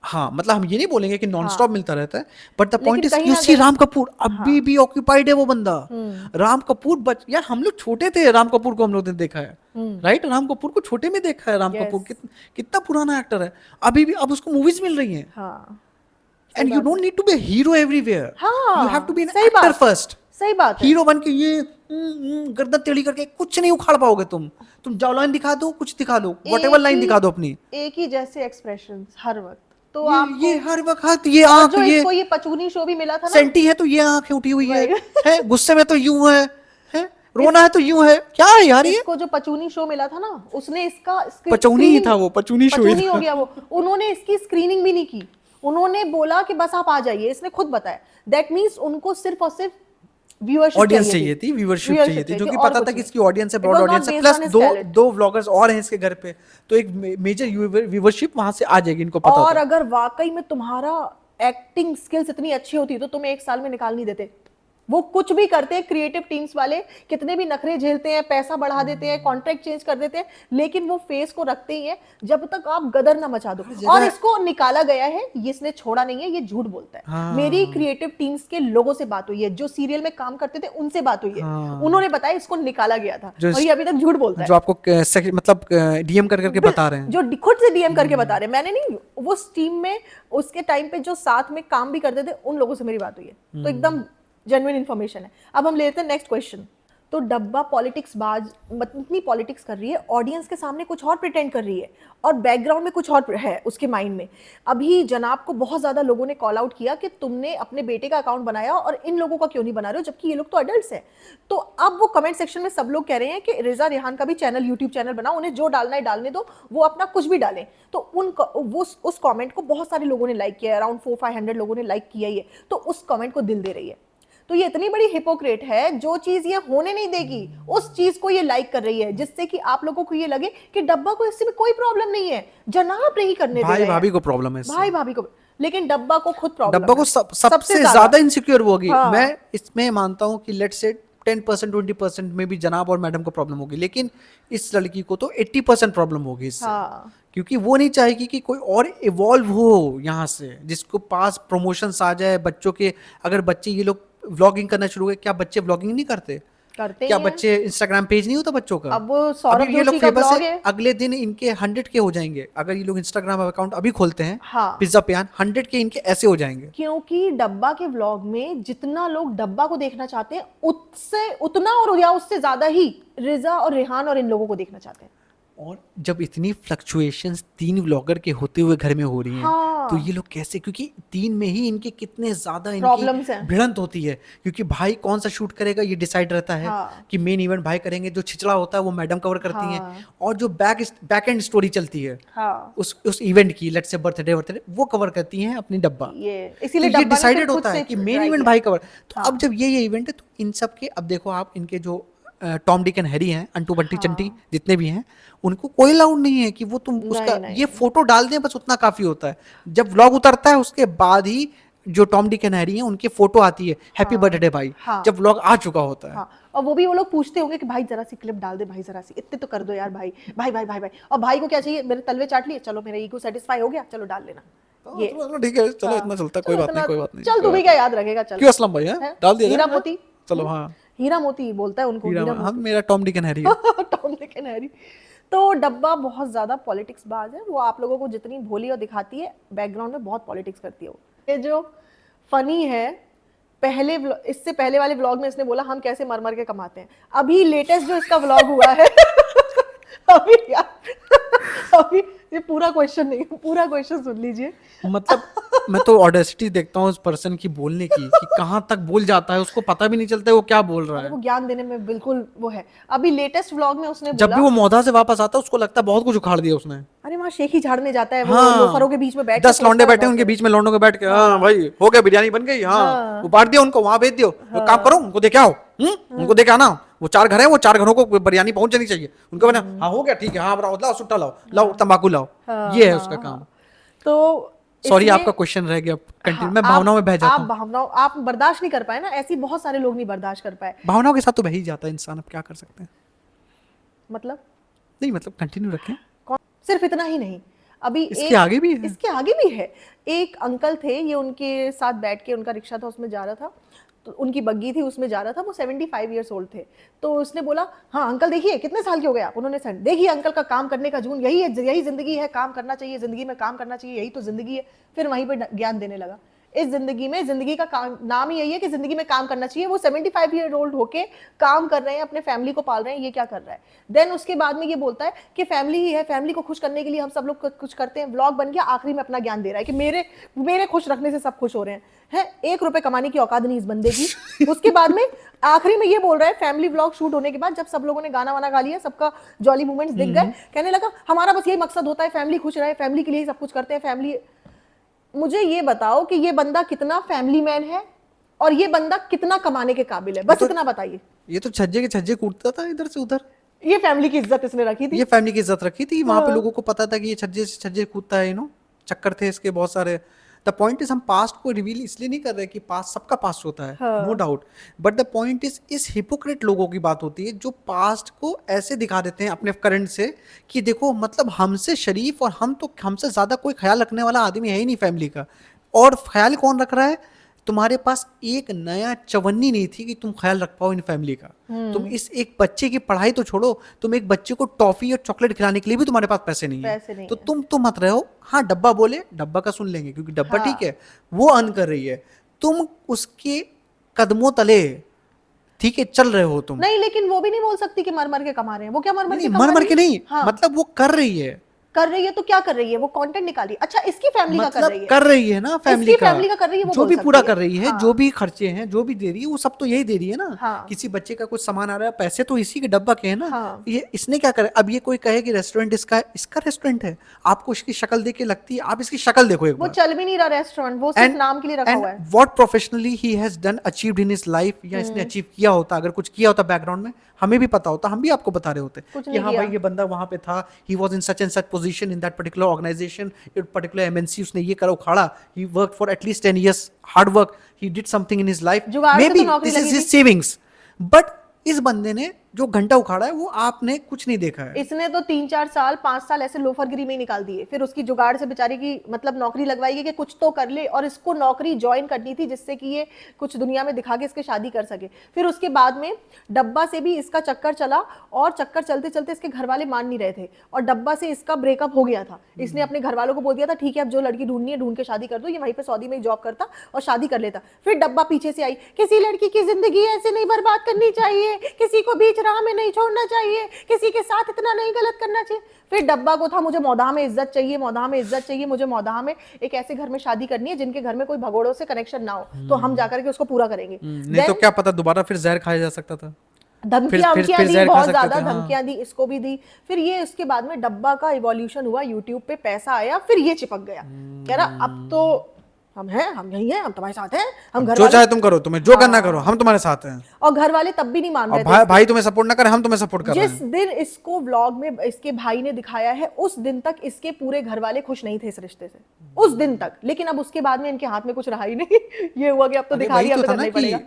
हाँ, मतलब हम ये नहीं बोलेंगे कि नॉन हाँ, स्टॉप मिलता रहता है, बट द पॉइंट लेकिन इज कहीं यू ना सी कहीं। राम कपूर अभी हाँ। भी ऑक्यूपाइड है वो बंदा। हम्म। राम कपूर बच यार, हम लोग छोटे थे राम कपूर को हम लोग ने देखा है, हम्म। राइट, राम कपूर को छोटे में देखा है। राम यस। कपूर कितना पुराना एक्टर है, अभी भी अब उसको मूवीज मिल रही हैं। हाँ, सही एंड यू बात है। Don't need to be hero everywhere, you have to हाँ, बी एन सही एक्टर बात। फर्स्ट। सही बात है। हीरो बन के ये गर्दन टेढ़ी करके कुछ नहीं उखाड़ पाओगे तुम जाओ लाइन दिखा दो, कुछ दिखा दो, वट एवर लाइन दिखा दो अपनी, एक ही जैसे एक्सप्रेशन हर वक्त, तो ये आपको। ये हर वक्त ये और आंख, जो ये इसको ये पचूनी शो भी मिला था ना। सेंटी है तो ये आंखें उठी हुई वही। है गुस्से में तो यूं है रोना है तो यूं है, क्या है यार ये। इसको जो पचूनी शो मिला था ना, उसने इसका पचौनी ही था वो, पचूनी शो ही पचूनी हो था। गया वो। उन्होंने इसकी स्क्रीनिंग भी नहीं की। उन्होंने बोला कि बस आप आ जाइए, इसने खुद बताया। दैट मींस उनको सिर्फ और सिर्फ व्यूअरशिप ऑडियंस चाहिए थी, व्यूअरशिप चाहिए थी, जो कि पता था कि इसकी ऑडियंस है, ब्रॉड ऑडियंस है, प्लस दो व्लॉगर्स और हैं इसके घर पे, तो एक मेजर व्यूअरशिप वहां से आ जाएगी, इनको पता और था। अगर वाकई में तुम्हारा एक्टिंग स्किल्स इतनी अच्छी होती तो तुम्हें एक साल में निकाल नहीं देते। वो कुछ भी करते हैं क्रिएटिव टीम्स वाले, कितने भी नखरे झेलते हैं, पैसा बढ़ा देते हैं, कॉन्ट्रैक्ट चेंज कर देते हैं, लेकिन वो फेस को रखते ही हैं जब तक आप गदर ना मचा दो। और इसको निकाला गया है, इसने छोड़ा नहीं है, ये झूठ बोलता है। हाँ। मेरी क्रिएटिव टीम्स के लोगों से बात हुई है, जो सीरियल में काम करते थे उनसे बात हुई है। हाँ। उन्होंने बताया इसको निकाला गया था, और ये अभी तक झूठ बोलता है। जो आपको मतलब डीएम कर करके बता रहे हैं, जो खुद से डीएम करके बता रहे हैं, मैंने नहीं, वो टीम में उसके टाइम पे जो साथ में काम भी करते थे उन लोगों से मेरी बात हुई है, तो एकदम जेन्युइन इन्फॉर्मेशन है। अब हम लेते हैं नेक्स्ट क्वेश्चन। तो डब्बा पॉलिटिक्स बाज इतनी पॉलिटिक्स कर रही है, ऑडियंस के सामने कुछ और प्रिटेंड कर रही है, और बैकग्राउंड में कुछ और है उसके माइंड में। अभी जनाब को बहुत ज्यादा लोगों ने कॉल आउट किया कि तुमने अपने बेटे का अकाउंट बनाया और इन लोगों का क्यों नहीं बना रहे हो, जबकि ये लोग तो अडल्ट्स हैं। तो अब वो कमेंट सेक्शन में सब लोग कह रहे हैं कि रिजा रेहान का भी चैनल, यूट्यूब चैनल बनाओ, उन्हें जो डालना है डालने दो, वो अपना कुछ भी डालें। तो उस कॉमेंट को बहुत सारे लोगों ने लाइक किया, अराउंड 400-500 लोगों ने लाइक किया है, तो उस कमेंट को दिल दे रही है। तो ये इतनी बड़ी हिपोक्रेट है, जो चीज ये होने नहीं देगी उस चीज को ये लाइक कर रही है, जिससे कि आप लोगों को ये लगे कि डब्बा को इससे भी कोई प्रॉब्लम नहीं है, जनाब नहीं करने दे रहे भाई हैं। भाभी को प्रॉब्लम है इससे। भाई भाभी को, लेकिन डब्बा को खुद प्रॉब्लम डब्बा को है। सबसे ज्यादा इनसिक्योर वो होगी। हाँ। मैं इसमें मानता हूँ कि लेट्स से 10% 20% में भी जनाब और मैडम को प्रॉब्लम होगी, लेकिन इस लड़की को तो 80% प्रॉब्लम होगी इससे। हाँ। क्योंकि वो नहीं चाहेगी कि कोई और इवॉल्व हो यहाँ से, जिसको पास प्रमोशंस आ जाए बच्चों के। अगर बच्चे ये लोग व्लॉगिंग करना शुरू हुए, क्या बच्चे व्लॉगिंग नहीं करते? क्या हैं। बच्चे इंस्टाग्राम पेज नहीं होता बच्चों का? अब वो सौरभ अभी ये लोग जोशी का फेमस ब्लॉग है, है। अगले दिन इनके 100 के हो जाएंगे। अगर ये लोग इंस्टाग्राम अकाउंट अभी खोलते हैं, हाँ। पिज्जा पियान, 100 के इनके ऐसे हो जाएंगे। क्योंकि डब्बा के व्लॉग में जितना लोग डब्बा को देखना चाहते हैं, उससे उतना और या उससे ज्यादा ही रिजा और रेहान और इन लोगों को देखना चाहते हैं। और जब इतनी फ्लक्चुएशंस 3 व्लॉगर के होते हुए घर में हो रही हैं, हाँ। तो ये लोग कैसे, क्योंकि 3 में ही इनके कितने ज्यादा Problems इनकी हैं। भिड़ंत होती है, क्योंकि भाई कौन सा शूट करेगा ये डिसाइड रहता है। हाँ। कि मेन इवेंट भाई करेंगे, जो छिछड़ा होता है वो मैडम कवर करती हाँ। हैं, और जो बैक एंड स्टोरी चलती है हाँ। उस इवेंट की, लेट्स से बर्थडे वो कवर करती हैं अपनी डब्बा। ये तो इसीलिए ये डब्बा ने डिसाइडेड फिर खुद होता है से कि मेन try इवेंट किया। भाई कवर। तो हाँ। अब जब ये इवेंट है, तो इन सब के, अब देखो आप, इनके जो टॉम डिक एंड हैरी हैं, अंटू बंटी चंटी जितने भी हैं, उनको कोई अलाउड नहीं है कि वो तुम उसका नहीं। ये फोटो डाल दें, बस उतना काफी होता है। जब व्लॉग उतरता है उसके बाद ही जो टॉम डिक एंड हैरी हैं उनकी फोटो आती है, हैप्पी बर्थडे भाई, हाँ। जब व्लॉग आ चुका होता है। हाँ। और वो भी वो लोग पूछते होंगे कि भाई जरा सी क्लिप डाल दे, भाई जरा सी इतने तो कर दो यार, भाई भाई भाई भाई भाई। और भाई को क्या चाहिए, मेरे तलवे चाट लिए, चलो मेरा ईगो सेटिस्फाई हो गया, चलो डाल लेना। ये चलो ठीक है, चलो इतना चलता है, कोई बात नहीं, कोई बात नहीं। चल, तू भी क्या याद रखेगा, चल। क्यों असलम भाई, है डाल दिया हीरा जाए? मोती। चलो हाँ, हीरा मोती बोलता है उनको, हीरा हम मेरा टॉम डिक एंड हैरी है। Tom Dick and Harry. तो डब्बा बहुत ज्यादा पॉलिटिक्स बाज है, वो आप लोगों को जितनी भोली और दिखाती है, बैकग्राउंड में बहुत पॉलिटिक्स करती है वो। ये जो फनी है इससे पहले वाले व्लॉग में इसने बोला हम कैसे मर मर के कमाते हैं। अभी लेटेस्ट जो इसका व्लॉग हुआ है अभी अभी ये पूरा क्वेश्चन नहीं, पूरा क्वेश्चन सुन लीजिए। मतलब मैं तो ऑडेसिटी देखता हूँ उस पर्सन की बोलने की कि कहाँ तक बोल जाता है, उसको पता भी नहीं चलता है वो क्या बोल रहा है। वो ज्ञान देने में बिल्कुल वो है। अभी लेटेस्ट व्लॉग में उसने जब बोला, भी वो मौधा से वापस आता है उसको लगता है बहुत कुछ उखाड़ दिया उसने। अरे वहाँ शेख ही झाड़ने जाता है, वो हाँ, लोफरों के बीच में बैठ के 10 लौंडे सोचता है बैठे बहुत उनके है। बीच में लौंडों के बैठ के, हाँ भाई हो गया, बिरयानी बन गई, हाँ हाँ। वो बांट दिया उनको, वहां भेज दियो, वो काम करो, उनको देखे आओ, उनको देखे आना, वो 4 घर है, वो 4 घरों को बिरयानी पहुंच जानी चाहिए, उनको बना, हाँ हो गया ठीक है, हाँ लाओ सुट्टा लाओ, लाओ तंबाकू लाओ, ये है उसका काम। तो सॉरी इसमें- आपका क्वेश्चन रह गया, कंटिन्यू। हाँ, मैं भावनाओं में बह जाता आप हूँ। भावनाओं आप बर्दाश्त नहीं कर पाए ना, ऐसी बहुत सारे लोग नहीं बर्दाश्त कर पाए। भावनाओं के साथ तो बह ही जाता है इंसान, अब क्या कर सकते हैं। मतलब नहीं मतलब कंटिन्यू रखें। सिर्फ इतना ही नहीं, अभी इसके आगे भी है। इसके आगे भी है। एक अंकल थे, ये उनके साथ बैठ के, उनका रिक्शा था उसमें जा रहा था, तो उनकी बग्गी थी उसमें जा रहा था, वो 75 ईयर्स ओल्ड थे। तो उसने बोला, हाँ अंकल देखिए कितने साल के हो गए आप? उन्होंने सेंड, देखिए अंकल का काम करने का जुनून, यही है, यही जिंदगी है, काम करना चाहिए, जिंदगी में काम करना चाहिए, यही तो जिंदगी है। फिर वहीं पे ज्ञान देने लगा, इस जिंदगी में, जिंदगी का काम नाम ही यही है कि जिंदगी में काम करना चाहिए। वो 75 ईयर ओल्ड होके काम कर रहे हैं, अपने फैमिली को पाल रहे हैं, ये क्या कर रहा है? देन उसके बाद में ये बोलता है कि फैमिली ही है, फैमिली को खुश करने के लिए हम सब लोग कुछ करते हैं। व्लॉग बन गया, आखिरी में अपना ज्ञान दे रहा है कि मेरे खुश रखने से सब खुश हो रहे हैं। 1 रुपए कमाने की औकात नहीं इस बंदे की। उसके बाद में आखिरी में ये बोल रहा है, फैमिली व्लॉग शूट होने के बाद जब सब लोगों ने गाना वाना गा लिया, सबका जॉली मोमेंट्स दिख गए, कहने लगा हमारा बस यही मकसद होता है, फैमिली खुश रहे, फैमिली के लिए सब कुछ करते हैं, फैमिली। मुझे ये बताओ कि ये बंदा कितना फैमिली मैन है और ये बंदा कितना कमाने के काबिल है, बस इतना बताइए। ये तो छज्जे के छज्जे कूटता था इधर से उधर। ये फैमिली की इज्जत इसने रखी थी। ये फैमिली की इज्जत रखी थी, वहां पे लोगों को पता था कि ये छज्जे से छज्जे कूदता है, चक्कर थे इसके बहुत सारे। द पॉइंट इज हम पास्ट को रिवील इसलिए नहीं कर रहे कि पास्ट, सबका पास्ट होता है, no doubt, but the point is इस हिपोक्रेट लोगों की बात होती है जो पास्ट को ऐसे दिखा देते हैं अपने करंट से कि देखो मतलब हमसे शरीफ और हमसे ज्यादा कोई ख्याल रखने वाला आदमी है ही नहीं फैमिली का। और ख्याल कौन रख रहा है? तुम्हारे पास एक नया चवन्नी नहीं थी कि तुम ख्याल रख पाओ इन फैमिली का। तुम इस एक बच्चे की पढ़ाई तो छोड़ो, तुम एक बच्चे को टॉफी और चॉकलेट खिलाने के लिए भी तुम्हारे पास पैसे नहीं है। तो तुम तो मत रहो, हाँ डब्बा बोले, डब्बा का सुन लेंगे क्योंकि डब्बा हाँ। ठीक है, वो अर्न कर रही है, तुम उसके कदमों तले ठीक है चल रहे हो तुम। नहीं, लेकिन वो भी नहीं बोल सकती कि मर मर के कमा रहे हैं। वो क्या मर मर के कमा मर मर के रही है? नहीं, हाँ। मतलब वो कर रही है तो क्या कर रही है? वो कंटेंट निकाली, अच्छा इसकी फैमिली का कर रही है, कर रही है ना, फैमिली इसकी का फैमिली का कर रही है, वो जो बोल भी सकती पूरा है। कर रही है, हाँ। जो भी खर्चे हैं, जो भी दे रही है, वो सब तो यही दे रही है ना। हाँ। किसी बच्चे का कुछ सामान आ रहा है, पैसे तो इसी के डब्बा के हैं ना। हाँ। ये इसने क्या करे? अब ये कोई कहे कि रेस्टोरेंट इसका है, इसका रेस्टोरेंट है, आपको इसकी शक्ल देख के लगती है, आप इसकी शक्ल देखो एक वो बार। चल भी नहीं रहा रेस्टोरेंट, वो सिर्फ नाम के लिए रखा हुआ है। What professionally he has done achieved in his life, या इसने अचीव किया होता, अगर कुछ किया होता बैकग्राउंड में, हमें भी पता होता, हम भी आपको बता रहे होते कुछ कि नहीं हाँ किया। भाई ये बंदा वहां पे था, he was in such and such position in that particular organization, in particular MNC, उसने ये करा उखाड़ा, he worked for at least 10 years hard work, he did something in his life, जुगाड़ से मे बी तो नौकरी दिस इज लगी his थी। सेविंग्स। बट इस बंदे ने जो घंटा उखाड़ा है वो आपने कुछ नहीं देखा है। इसने तो 3-4 साल 5 साल ऐसे लोफरगिरी में ही निकाल दिए। फिर उसकी जुगाड़ से बेचारी की मतलब नौकरी लगवाई गई कि कुछ तो कर ले, और इसको नौकरी ज्वाइन करनी थी जिससे कि ये कुछ दुनिया में दिखा के इसके शादी कर सके। फिर उसके बाद में डब्बा से भी इसका चक्कर चला, और चक्कर चलते चलते इसके घर वाले मान नहीं रहे थे, और डब्बा से इसका ब्रेकअप हो गया था। इसने अपने घर वालों को बोल दिया था ठीक है अब जो लड़की ढूंढनी है ढूंढ के शादी कर दो, ये वहीं पे सऊदी में जॉब करता और शादी कर लेता। फिर डब्बा पीछे से आई, किसी लड़की की जिंदगी ऐसे नहीं बर्बाद करनी चाहिए, किसी को बीच राह में नहीं छोड़ना चाहिए, किसी के साथ इतना नहीं गलत करना चाहिए। फिर डब्बा को था मुझे मौदाह में इज्जत चाहिए, मौदाह में इज्जत चाहिए, मुझे मौदाह में एक ऐसे घर में शादी करनी है जिनके घर में कोई भगोड़ों से कनेक्शन ना हो, तो हम जाकर के उसको पूरा करेंगे। नहीं तो क्या पता दोबारा फिर जहर खाया जा सकता था। धमकियां फिर दी, जहर खा बहुत सकते ज्यादा थे, हाँ। धमकियां दी, इसको भी दी। फिर ये उसके बाद में डब्बा का इवोल्यूशन हुआ, यूट्यूब पे पैसा आया, फिर ये चिपक गया, कह रहा अब तो हम हैं, हम यही हैं, हम तुम्हारे साथ हैं, हम घर जो वाले, चाहे तुम करो, तुम्हें जो करना करो, हम तुम्हारे साथ हैं। और घर वाले तब भी नहीं मान रहे और थे। भाई तुम्हें सपोर्ट ना करे, हम तुम्हें सपोर्ट कर रहे जिस हैं। दिन इसको व्लॉग में इसके भाई ने दिखाया है, उस दिन तक इसके पूरे घर वाले खुश नहीं थे इस रिश्ते से, उस दिन तक। लेकिन अब उसके बाद में इनके हाथ में कुछ रहा ही नहीं। ये हुआ कि अब तो दिखा दिया, अब तो करना ही पड़ेगा।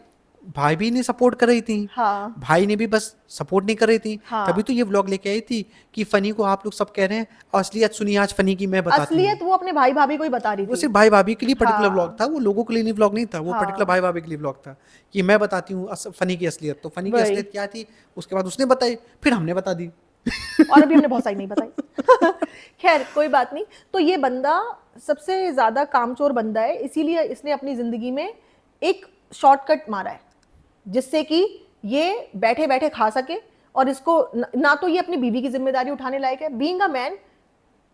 भाई भी ने सपोर्ट कर रही थी, हाँ। भाई ने भी बस सपोर्ट नहीं कर रही थी। हाँ। तभी तो ये व्लॉग लेके आई थी कि फनी को आप लोग सब कह रहे हैं, असलियत सुनिए आज फनी की मैं बताती हूँ। असलियत वो अपने भाई भाभी को ही बता रही वो थी। सिर्फ भाई भाभी के लिए पर्टिकुलर हाँ। व्लॉग था, वो लोगों के लिए नहीं व्लॉग नहीं था, वो हाँ। पर्टिकुलर भाई भाभी के लिए व्लॉग था कि मैं बताती हूँ फनी की असलियत। तो फनी की वही। असलियत क्या थी, उसके बाद उसने बताई, फिर हमने बता दी। और अभी हमने बहुत सारी नहीं बताई। खैर कोई बात नहीं। तो ये बंदा सबसे ज्यादा कामचोर बंदा है, इसीलिए इसने अपनी जिंदगी में एक शॉर्टकट मारा है जिससे कि ये बैठे बैठे खा सके, और इसको ना तो ये अपनी बीवी की जिम्मेदारी उठाने लायक है। बीइंग अ मैन,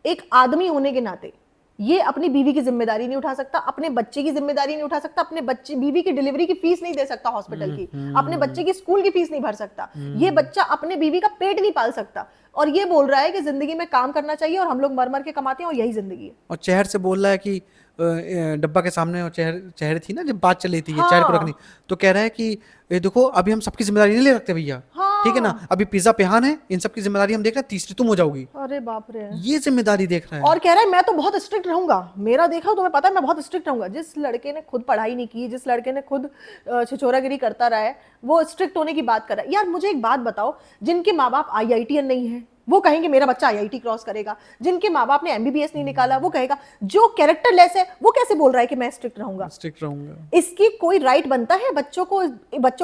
एक आदमी होने के नाते ये अपनी बीवी की जिम्मेदारी नहीं उठा सकता, अपने बच्चे की जिम्मेदारी नहीं उठा सकता, अपने बच्चे बीवी की डिलीवरी की फीस नहीं दे सकता हॉस्पिटल की, अपने बच्चे की स्कूल की फीस नहीं भर सकता, ये बच्चा अपने बीवी का पेट नहीं पाल सकता, और ये बोल रहा है कि जिंदगी में काम करना चाहिए और हम लोग मर मर के कमाते हैं और यही जिंदगी है। और चेहर से बोल रहा है कि डब्बा के सामने, और चेहर थी ना जब बात चल रही थी ये चेहर को रखनी, तो कह रहा है कि ये देखो अभी हम सबकी जिम्मेदारी नहीं ले रखते भैया, ठीक है ना, अभी पिज्जा पेहान है, इन सब की जिम्मेदारी हम देख रहे हैं, तीसरी तुम हो जाओगी। अरे बाप रे, ये जिम्मेदारी देख रहा है। और कह रहा है मैं तो बहुत स्ट्रिक्ट रहूंगा, मेरा देखा तुम्हें पता है मैं बहुत स्ट्रिक्ट रहूंगा। जिस लड़के ने खुद पढ़ाई नहीं की, जिस लड़के ने खुद छिछोरागिरी करता रहा है, वो स्ट्रिक्ट होने की बात कर रहा है। यार मुझे एक बात बताओ, जिनके माँ बाप IITian नहीं है वो कहेंगे मेरा बच्चा IIT क्रॉस करेगा, जिनके माँ बाप ने MBBS नहीं निकाला वो कहेगा, जो कैरेक्टर लेस है वो कैसे बोल रहा है कि मैं स्ट्रिक्ट रहूंगा? स्ट्रिक्ट रहूंगा। इसकी कोई राइट बनता है बच्चों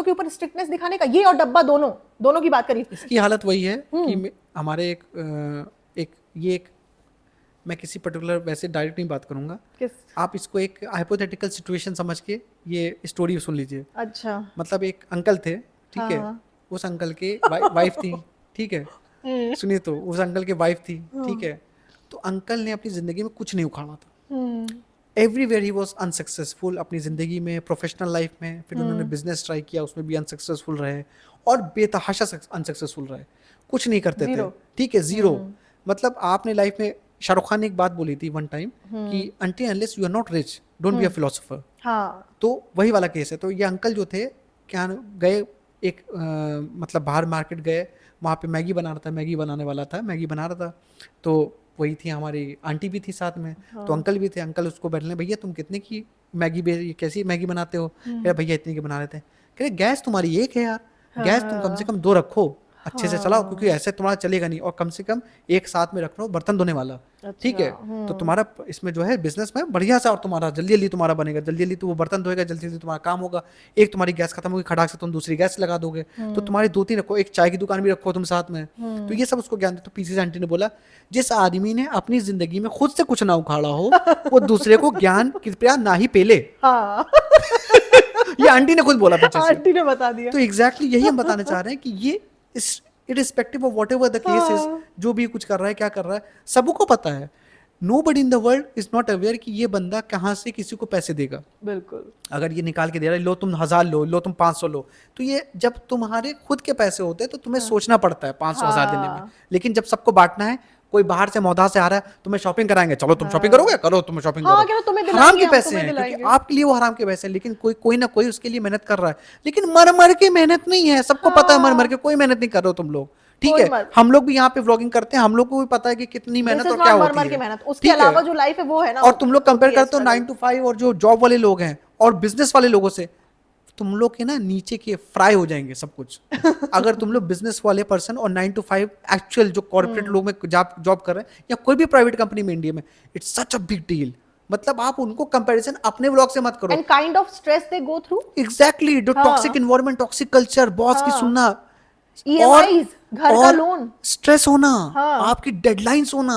के ऊपर स्ट्रिक्टनेस दिखाने का? ये और डब्बा दोनों की बात करी। इसकी हालत वही है कि हमारे एक मैं किसी पर्टिकुलर वैसे डायरेक्ट नहीं बात करूंगा, आप इसको एक हाइपोथेटिकल सिचुएशन समझ के ये स्टोरी सुन लीजिए। अच्छा, मतलब एक अंकल थे, ठीक है, उस अंकल के वाइफ थी, ठीक है, सुनिए, तो उस अंकल के वाइफ थी, ठीक है, तो अंकल ने अपनी जिंदगी में कुछ नहीं उखाड़ा था, एवरीवेयर ही वाज अनसक्सेसफुल अपनी जिंदगी में, प्रोफेशनल लाइफ में, फिर उन्होंने बिजनेस ट्राई किया, उसमें भी अनसक्सेसफुल रहे, और बेतहाशा अनसक्सेसफुल रहे, कुछ नहीं करते थे, ठीक है, जीरो। मतलब आपने लाइफ में, शाहरुख खान ने एक बात बोली थी वन टाइम कि until unless you are not rich don't be a philosopher. हाँ, तो वही वाला केस है। तो ये अंकल जो थे, क्या गए एक मतलब बाहर मार्केट गए, वहाँ पे मैगी बना रहा था, मैगी बनाने वाला था, मैगी बना रहा था, तो वही थी हमारी आंटी भी थी साथ में, तो अंकल भी थे। अंकल उसको बैठने, भैया तुम कितने की मैगी कैसी मैगी बनाते हो? कह रहे भैया इतनी की बना रहे थे। कह रहे गैस तुम्हारी एक है यार, गैस तुम कम से कम 2 रखो, अच्छे से चलाओ, क्योंकि ऐसे तुम्हारा चलेगा नहीं, और कम से कम एक साथ में रख लो बर्तन धोने वाला, ठीक है, तो तुम्हारा इसमें जो है बिजनेस में बढ़िया सा, और तुम्हारा जल्दी जल्दी तुम्हारा बनेगा, जल्दी जल्दी तो वो बर्तन धोएगा, जल्दी जल्दी तुम्हारा काम होगा, एक तुम्हारी गैस खत्म होगी, खटाक से तुम दूसरी गैस लगा दोगे, तो तुम्हारी 2-3 रखो, एक चाय की दुकान भी रखो तुम साथ में। तो ये सब उसको ज्ञान दे। तो पीसी आंटी ने बोला, जिस आदमी ने अपनी जिंदगी में खुद से कुछ ना उखाड़ा हो वो दूसरे को ज्ञान कृपया ना ही पेले। ये आंटी ने खुद बोला पीछे से, आंटी ने बता दिया। तो एग्जैक्टली यही हम बताना चाह रहे हैं कि ये irrespective of whatever the case is, जो भी कुछ कर रहा है, क्या कर रहा है, सबको पता है। Nobody in the world is not aware कि ये बंदा कहाँ से किसी को पैसे देगा। बिल्कुल, अगर ये निकाल के दे रहा है, लो तुम 1000 लो तुम 500 लो, तो ये जब तुम्हारे खुद के पैसे होते हैं तो तुम्हें सोचना पड़ता है 500-1000 देने में। लेकिन जब सबको बांटना है, कोई बाहर से मौदा से आ रहा है, तुम्हें शॉपिंग कराएंगे, चलो तुम शॉपिंग करोगे, करो तुम शॉपिंग करो, हराम के पैसे हैं, क्योंकि आपके लिए वो हराम के पैसे हैं, लेकिन कोई ना कोई उसके लिए मेहनत कर रहा है, लेकिन मर मर के मेहनत नहीं है, सबको पता है, मर मर के कोई मेहनत नहीं कर रहे हो तुम लोग, ठीक है। हम लोग भी यहाँ पे व्लॉगिंग करते हैं, हम लोग को भी पता है कि कितनी मेहनत और क्या होती है, उसके अलावा जो लाइफ है वो है ना। और तुम लोग कंपेयर करते हो 9 to 5 और जो जॉब वाले लोग हैं और बिजनेस वाले लोगों से, तुम लोग के ना नीचे के फ्राई हो जाएंगे सब कुछ। अगर तुम लोग बिजनेस वाले पर्सन और 9 to 5 एक्चुअल जो कॉर्पोरेट लोग में जॉब कर रहे हैं, या कोई भी प्राइवेट कंपनी में इंडिया में, it's such a big deal. मतलब आप उनको कंपैरिजन अपने व्लॉग से मत करो। And kind of stress they go through, exactly, जो toxic environment, toxic culture, boss की सुनना, EMIs, घर का लोन, स्ट्रेस होना, आपकी डेडलाइंस होना,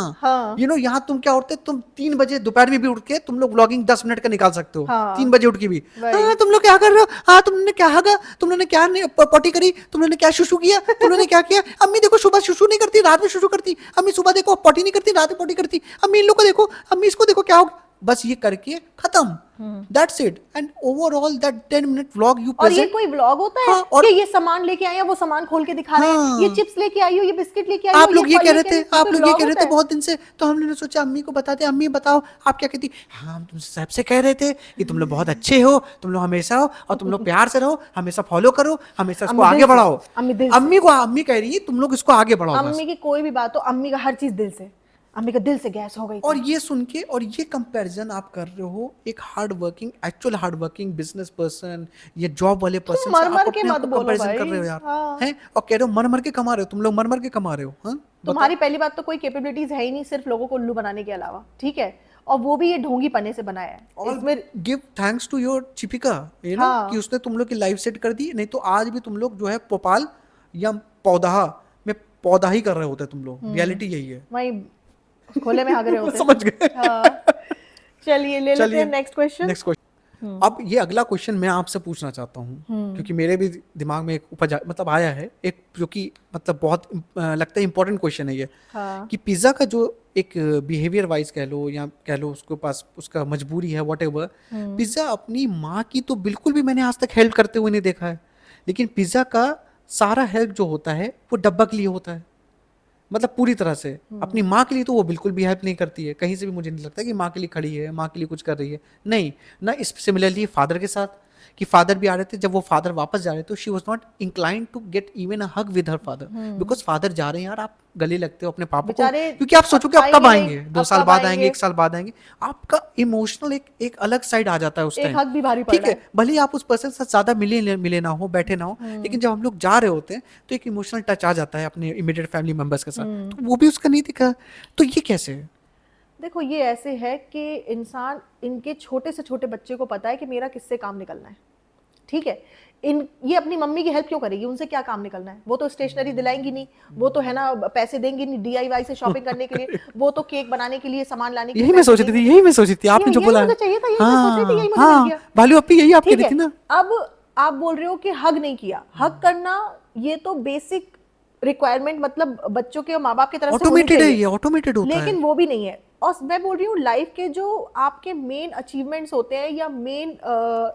यहाँ तुम क्या होते, तुम 3 बजे दोपहर में भी उठ के तुम लोग व्लॉगिंग 10 मिनट का निकाल सकते हो, 3 बजे उठ के भी, तुम लोग क्या कर रहे हो, हाँ तुमने क्या हागा, तुमने क्या पॉटी करी, तुमने क्या शुशु किया, तुमने क्या किया, अम्मी देखो सुबह शुशु नहीं करती, रात में शुशु करती, अम्मी सुबह देखो पॉटी नहीं करती, रात में पॉटी करती, अम्मी इन लोग को देखो, अम्मी इसको देखो क्या होगा, बस ये करके खत्म, that's it. And overall that 10 minute vlog you present. और ये कोई व्लॉग होता है और ये सामान लेके आए हैं, वो सामान खोल के दिखा रहे हैं, ये चिप्स लेके आई हो, ये बिस्किट लेके आई हो, आप लोग ये कह रहे थे बहुत दिन से, तो हमने सोचा अम्मी को बताते, अम्मी बताओ आप क्या कहती, हाँ हम तुमसे सबसे कह रहे थे कि तुम लोग बहुत अच्छे हो, तुम लोग हमेशा हो, और तुम लोग प्यार से रहो, हमेशा फॉलो करो, हमेशा इसको आगे बढ़ाओ। अम्मी कह रही है तुम लोग इसको आगे बढ़ाओ। अम्मी की कोई भी बात हो, अम्मी का हर चीज दिल से, अम्मी का दिल से गैस हो गई। और ये सुन के, और ये कंपैरिजन आप कर रहे हो एक हार्ड वर्किंग बिजनेस पर्सन या जॉब वाले पर्सन से, आप अपने आप को कंपैरिजन कर रहे हो यार, हैं, और कह रहे हो मर मर के कमा रहे हो, तुम लोग मर मर के कमा रहे हो, हाँ। तुम्हारी पहली बात तो कोई कैपेबिलिटीज है ही नहीं, सिर्फ लोगों को उल्लू बनाने के अलावा, ठीक है, और वो भी ये ढोंगी पने से बनाया है। और गिव थैंक्स टू योर चिपिका, ये ना कि उसने तुम लोग की लाइफ सेट कर दी, नहीं तो आज भी तुम लोग जो है भोपाल या पौधा में पौधा ही कर रहे होते तुम लोग। रियलिटी यही है, वही खोले में भाग रहे होते। समझ गए। चलिए ले लेते हैं नेक्स्ट क्वेश्चन। अब ये अगला क्वेश्चन मैं आपसे पूछना चाहता हूँ, क्योंकि मेरे भी दिमाग में एक मतलब आया है एक, जो कि मतलब बहुत लगता है इंपॉर्टेंट क्वेश्चन है ये। हाँ। कि पिज़्ज़ा का जो एक बिहेवियर वाइज कह लो या कह लो उसके पास उसका मजबूरी है वॉट एवर, पिज़्ज़ा अपनी माँ की तो बिल्कुल भी मैंने आज तक हेल्प करते हुए नहीं देखा है, लेकिन पिज़्ज़ा का सारा हेल्प जो होता है वो डब्बा के लिए होता है, मतलब पूरी तरह से। अपनी माँ के लिए तो वो बिल्कुल भी हेल्प नहीं करती है, कहीं से भी मुझे नहीं लगता कि माँ के लिए खड़ी है, माँ के लिए कुछ कर रही है, नहीं ना। इस सिमिलरली फादर के साथ, कि फादर भी आ रहे थे, जब वो फादर वापस जा रहे थे, she was not inclined to get even a hug with her father, because father जा रहे हैं यार, आप गले लगते हो अपने पापा को, बेचारे क्योंकि आप सोचो कि आप कब आएंगे आएंगे, नहीं, 2 अब साल कब बाद आएंगे, आएंगे, 1 साल बाद आएंगे, आपका इमोशनल एक अलग साइड आ जाता है उस एक टाइम। हक भी भारी पड़ ठीक रहा है, भले ही आप उस पर्सन के साथ ज्यादा मिले ना हो, बैठे ना हो, लेकिन जब हम लोग जा रहे होते हैं तो एक इमोशनल टच आ जाता है अपने इमीडिएट फैमिली मेंबर्स के साथ, तो वो भी उसका नहीं दिखा, तो ये कैसे है? देखो ये ऐसे है कि इंसान, इनके छोटे से छोटे बच्चे को पता है कि मेरा किससे काम निकलना है, ठीक है। ये अपनी मम्मी की हेल्प क्यों करेगी, उनसे क्या काम निकलना है, वो तो स्टेशनरी दिलाएंगी नहीं, वो तो है ना पैसे देंगी नहीं DIY से शॉपिंग करने के लिए, वो तो केक बनाने के लिए, सामान लाने के लिए यही मैं पैसे सोच रही देंगी थी, नहीं। यही मैं सोच रही थी, आपने जो यही बोला मुझे है। चाहिए था, यही मैं सोच रही थी, यही मुझे मिल गया। भालू अपी यही आप कह ठीक रही है, थी ना। अब आप बोल रहे हो कि हग नहीं किया, हग करना ये तो बेसिक रिक्वायरमेंट, मतलब बच्चों के और माँ बाप की तरफ से होनी ऑटोमेटेड है, चाहिए, ये ऑटोमेटेड होता है। लेकिन वो भी नहीं है। और मैं बोल रही हूँ लाइफ के जो आपके मेन अचीवमेंट्स होते हैं या मेन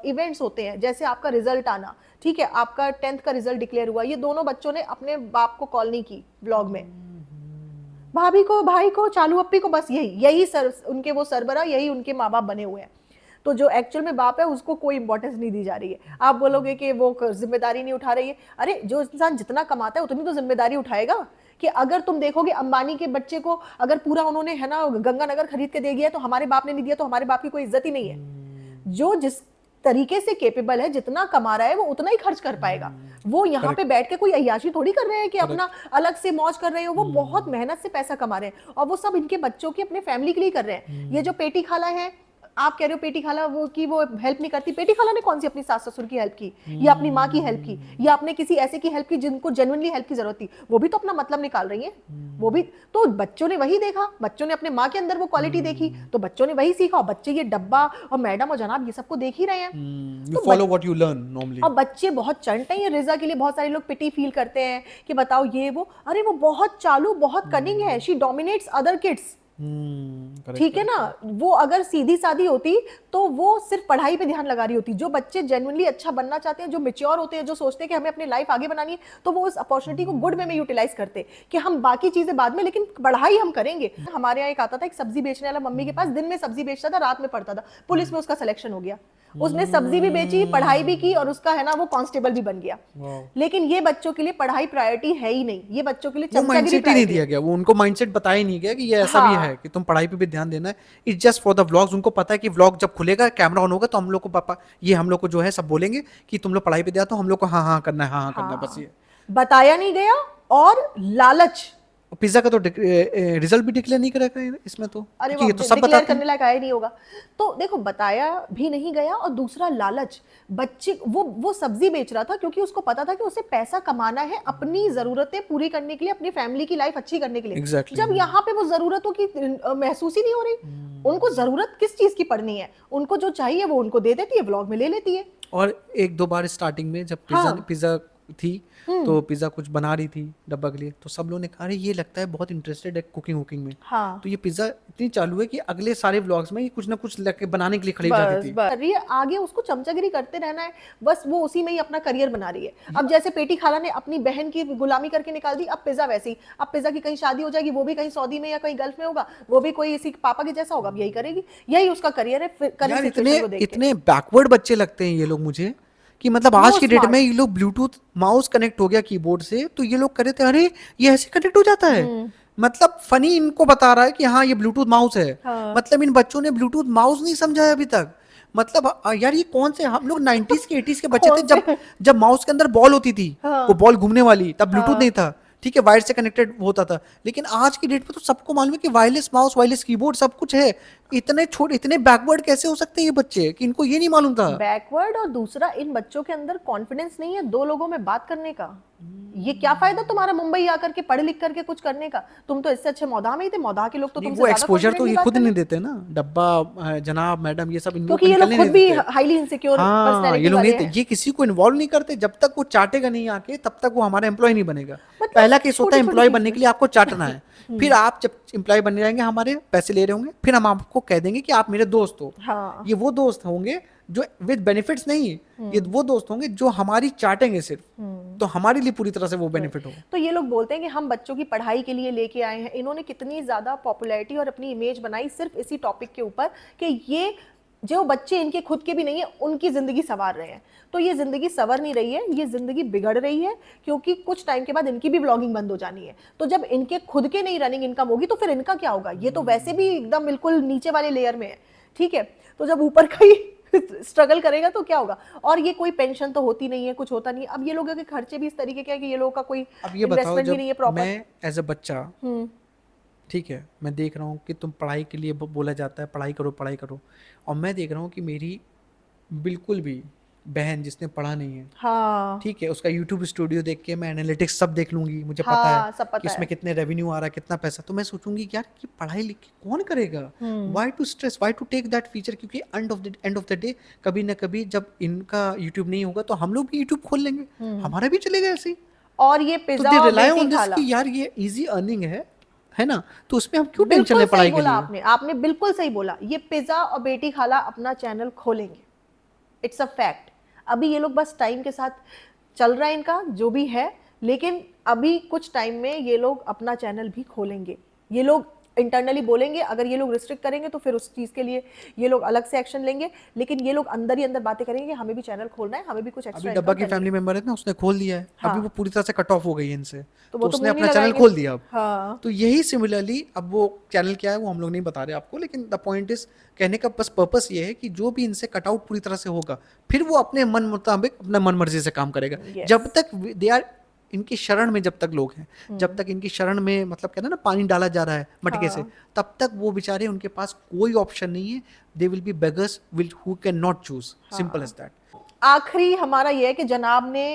इवेंट्स होते हैं, जैसे आपका रिजल्ट आना, ठीक है, आपका 10th का रिजल्ट डिक्लेयर हुआ, ये दोनों बच्चों ने अपने बाप को कॉल नहीं की व्लॉग में, भाभी को, भाई को, चालू अप्पी को, बस यही उनके वो सरबरा, यही उनके माँ बाप बने हुए हैं। तो जो एक्चुअल में बाप है उसको कोई इंपॉर्टेंस नहीं दी जा रही है। आप बोलोगे कि वो जिम्मेदारी नहीं उठा रही है, अरे जो इंसान जितना कमाता है उतनी तो जिम्मेदारी उठाएगा। कि अगर तुम देखोगे अंबानी के बच्चे को अगर पूरा उन्होंने है ना गंगानगर खरीद के दे दिया तो हमारे बाप ने नहीं दिया, तो हमारे बाप की कोई इज्जत ही नहीं है। जो जिस तरीके से केपेबल है, जितना कमा रहा है वो उतना ही खर्च कर पाएगा। वो यहाँ पे बैठ के कोई अय्याशी थोड़ी कर रहे हैं कि अपना अलग से मौज कर रहे हो, वो बहुत मेहनत से पैसा कमा रहे हैं, और वो सब इनके बच्चों की, अपने फैमिली के लिए कर रहे हैं। ये जो पेटी खाला है, आप कह रहे हो पेटी खाला वो की वो हेल्प नहीं करती, पेटी खाला ने कौन सी अपनी सास ससुर की हेल्प की, या अपनी माँ की हेल्प की, या अपने किसी ऐसे की हेल्प की जिनको जेन्युइनली हेल्प की जरूरत थी, वो भी तो अपना मतलब निकाल रही है। वो भी तो बच्चों ने वही देखा, बच्चों ने अपने माँ के अंदर वो क्वालिटी देखी, तो बच्चों ने वही सीखा, और बच्चे ये डब्बा और मैडम और जनाब ये सबको देख ही रहे हैं। You follow what you learn normally. और बच्चे बहुत चंट हैं, ये रिजा के लिए बहुत सारे लोग पिटी फील करते हैं कि बताओ ये वो, अरे वो बहुत चालू, बहुत कनिंग है, शी डोमिनेट्स अदर किड्स, ठीक है ना। वो अगर सीधी सादी होती तो वो सिर्फ पढ़ाई पे ध्यान लगा रही होती। जो बच्चे जेन्युइनली अच्छा बनना चाहते हैं, जो मैच्योर होते हैं, जो सोचते हैं कि हमें अपनी लाइफ आगे बनानी है, तो वो उस अपॉर्चुनिटी को गुड वे में यूटिलाइज करते कि हम बाकी चीजें बाद में, लेकिन पढ़ाई हम करेंगे। हमारे यहाँ एक आता था, एक सब्जी बेचने वाला, मम्मी के पास दिन में सब्जी बेचता था, रात में पढ़ता था, पुलिस में उसका सिलेक्शन हो गया, उसने सब्जी भी बेची, पढ़ाई भी की, और उसका है ना वो कांस्टेबल भी बन गया। लेकिन ये बच्चों के लिए पढ़ाई प्रायोरिटी है ही नहीं, ये बच्चों के लिए माइंडसेट ही नहीं दिया गया, वो उनको माइंडसेट बताया ही नहीं गया कि ये ऐसा भी है कि तुम पढ़ाई पे भी ध्यान देना है। It's just for the vlogs. उनको पता है कि व्लॉग जब खुलेगा, कैमरा ऑन होगा, तो हम लोग को पापा ये हम लोग को जो है सब बोलेंगे कि तुम लोग पढ़ाई पे दिया, तो हम लोग को हाँ हाँ करना है, हाँ हाँ करना है, बस ये बताया नहीं गया। और लालच, पिज्जा का तो रिजल्ट भी डिक्लेयर नहीं करेगा इसमें, तो अरे ये वो तो सब डिक्लेयर बताते करने हैं। लायक आया नहीं होगा। तो देखो बताया भी नहीं गया, और दूसरा लालच, बच्चे वो सब्जी बेच रहा था क्योंकि उसको पता था कि उसे पैसा कमाना है अपनी जरूरतें पूरी करने के लिए, अपनी फैमिली की लाइफ अच्छी करने के लिए। Exactly. जब यहाँ पे वो जरूरतों की महसूस ही नहीं हो रही, उनको जरूरत किस चीज की पड़नी है, उनको जो चाहिए वो उनको दे देती है, व्लॉग में ले लेती है। और 1-2 बार स्टार्टिंग में जब पिज्जा थी, तो पिज्जा कुछ बना रही थी डब्बा के लिए, तो सब लोगों ने कहा अरे ये लगता है बहुत इंटरेस्टेड है कुकिंग में। हाँ। तो ये पिज्जा इतनी चालू है कि अगले सारे व्लॉग्स में ये कुछ ना कुछ लेके बनाने के लिए खड़ी हो जाती थी। कर रही है आगे, उसको चमचागिरी करते रहना है, बस वो उसी में ही अपना करियर बना रही है। अब जैसे पेटी खाला ने अपनी बहन की गुलामी करके निकाल दी, अब पिज्जा वैसे ही, अब पिज्जा की कहीं शादी हो जाएगी, वो भी कहीं सऊदी में या कहीं गल्फ में होगा, वो भी कोई इसी पापा के जैसा होगा, अब यही करेगी, यही उसका करियर है। यार इतने बैकवर्ड बच्चे लगते हैं ये लोग मुझे, कि मतलब आज की डेट में ये लोग ब्लूटूथ माउस कनेक्ट हो गया कीबोर्ड से, तो ये लोग करे थे अरे ये ऐसे कनेक्ट हो जाता है। मतलब फनी इनको बता रहा है कि हाँ ये ब्लूटूथ माउस है। हाँ। मतलब इन बच्चों ने ब्लूटूथ माउस नहीं समझा है अभी तक। मतलब यार ये कौन से, हम लोग 90s के 80s के बच्चे थे, जब माउस के अंदर बॉल होती थी, वो बॉल घूमने वाली, तब ब्लूटूथ नहीं था, ठीक है, वायर से कनेक्टेड होता था। लेकिन आज की डेट में तो सबको मालूम है कि वायरलेस माउस, वायरलेस कीबोर्ड सब कुछ है। इतने छोटे, इतने बैकवर्ड कैसे हो सकते हैं ये बच्चे कि इनको ये नहीं मालूम था। बैकवर्ड, और दूसरा इन बच्चों के अंदर कॉन्फिडेंस नहीं है 2 लोगों में बात करने का। ये क्या फायदा तुम्हारा मुंबई आकर के पढ़ लिख करके कुछ करने का? तुम तो इससे अच्छे मौदा में ही थे, मौदा के लोग तो नहीं, तुमसे वो ज्यादा एक्सपोजर तो ये confidently बात खुद कर रहे नहीं हैं। देते ना, डब्बा जनाब मैडम ये सब इन लोग क्योंकि ये लोग निकलने खुद नहीं भी देते। हाईली इनसिक्योर हाँ, पर्सनैलिटी ये लोग वाले नहीं, हैं। ये किसी को इन्वॉल्व नहीं करते जब तक वो चाटेगा नहीं आके, तब तक वो हमारा एम्प्लॉय नहीं बनेगा। मतलब पहला केस होता है छोटी-छोटी एम्प्लॉय चीज़ बनने में। के लिए आपको चाटना है, फिर आप जब एम्प्लॉय बनने जाएंगे हमारे पैसे ले रहे होंगे, फिर हम आपको कह देंगे कि आप मेरे दोस्त हो। हाँ। ये वो दोस्त होंगे जो विद बेनिफिट्स नहीं, ये वो दोस्त होंगे जो हमारी चाटेंगे सिर्फ, तो हमारे लिए पूरी तरह से वो बेनिफिट हो। तो ये लोग बोलते हैं कि हम बच्चों की पढ़ाई के लिए लेके आए हैं। इन्होंने कितनी ज़्यादा पॉपुलैरिटी और अपनी इमेज बनाई सिर्फ इसी टॉपिक के ऊपर कि ये जो बच्चे इनके खुद के भी नहीं है उनकी ज़िंदगी संवार रहे हैं। तो ये ज़िंदगी संवर नहीं रही है, ये ज़िंदगी बिगड़ रही है, क्योंकि कुछ टाइम के बाद इनकी भी ब्लॉगिंग बंद हो जानी है। तो जब इनके खुद के नहीं रनिंग इनकम होगी तो फिर इनका क्या होगा? ये तो वैसे भी एकदम बिल्कुल नीचे वाले लेयर में है, ठीक है। तो जब ऊपर का ही स्ट्रगल करेगा तो क्या होगा? और ये कोई पेंशन तो होती नहीं है, कुछ होता नहीं है। अब ये लोगों के खर्चे भी इस तरीके के हैं कि ये लोगों का कोई अब ये बताओ, इन्वेस्टमेंट भी नहीं है जब प्रॉपर। मैं एज अ बच्चा, ठीक है, मैं देख रहा हूँ कि तुम पढ़ाई के लिए बोला जाता है पढ़ाई करो पढ़ाई करो, और मैं देख रहा हूँ कि मेरी बिल्कुल भी बहन जिसने पढ़ा नहीं है, हाँ ठीक है, उसका यूट्यूब स्टूडियो देख के मैं एनालिटिक्स सब देख लूंगी, मुझे पता हाँ, है सब कि पता इसमें है। कितने रेवेन्यू आ रहा है, कितना पैसा, तो मैं सोचूंगी कि यार कि पढ़ाई लिख के कौन करेगा, why to stress, why to take that feature, क्योंकि एंड ऑफ द डे कभी ना कभी जब इनका यूट्यूब नहीं होगा तो हम लोग भी यूट्यूब खोल लेंगे, हमारा भी चलेगा ऐसे ही। और ये तो पिज्जा दे और रिलाई बेटी ऑन दिस खाला, कि यार ये इजी अर्निंग है ना, तो उसमें हम क्यों टेंशन बिल्कुल लें सही पढ़ाई के बोला लिए। आपने बिल्कुल सही बोला। ये पिज्जा और बेटी खाला अपना चैनल खोलेंगे, इट्स अ फैक्ट। अभी ये लोग बस टाइम के साथ चल रहा है इनका जो भी है, लेकिन अभी कुछ टाइम में ये लोग अपना चैनल भी खोलेंगे। ये लोग इंटरनली बोलेंगे, अगर ये लोग रिस्ट्रिक्ट करेंगे तो फिर उस चीज़ के लिए ये लोग अलग से एक्शन लेंगे, लेकिन ये लोग अंदर ही अंदर बातें करेंगे कि हमें भी चैनल खोलना है, हमें भी कुछ अभी एक्स्ट्रा डब्बा इनकम की करनी फैमिली है। मेंबर है ना, उसने खोल लिया है, अभी हाँ। वो पूरी तरह से कट ऑफ हो गई है इनसे, तो तो वो तो उसने मुंह नहीं अपना चैनल लगाएंगे। खोल दिया अब। हाँ तो यही सिमिलरली अब वो चैनल क्या है वो हम लोग नहीं बता रहे आपको, लेकिन द पॉइंट इज, कहने का बस पर्पस ये है कि जो भी इनसे कट आउट पूरी तरह से होगा, फिर वो अपने मन मुताबिक अपना मन मर्जी से काम करेगा। Yes. जब तक दे आर इनकी शरण में, जब तक लोग हैं, जब तक इनकी शरण में, मतलब कहते हैं ना पानी डाला जा रहा है मटके से, तब तक वो बेचारे, उनके पास कोई ऑप्शन नहीं है, they will be beggars will who can not choose, simple as that. आखिरी हमारा ये है कि जनाब ने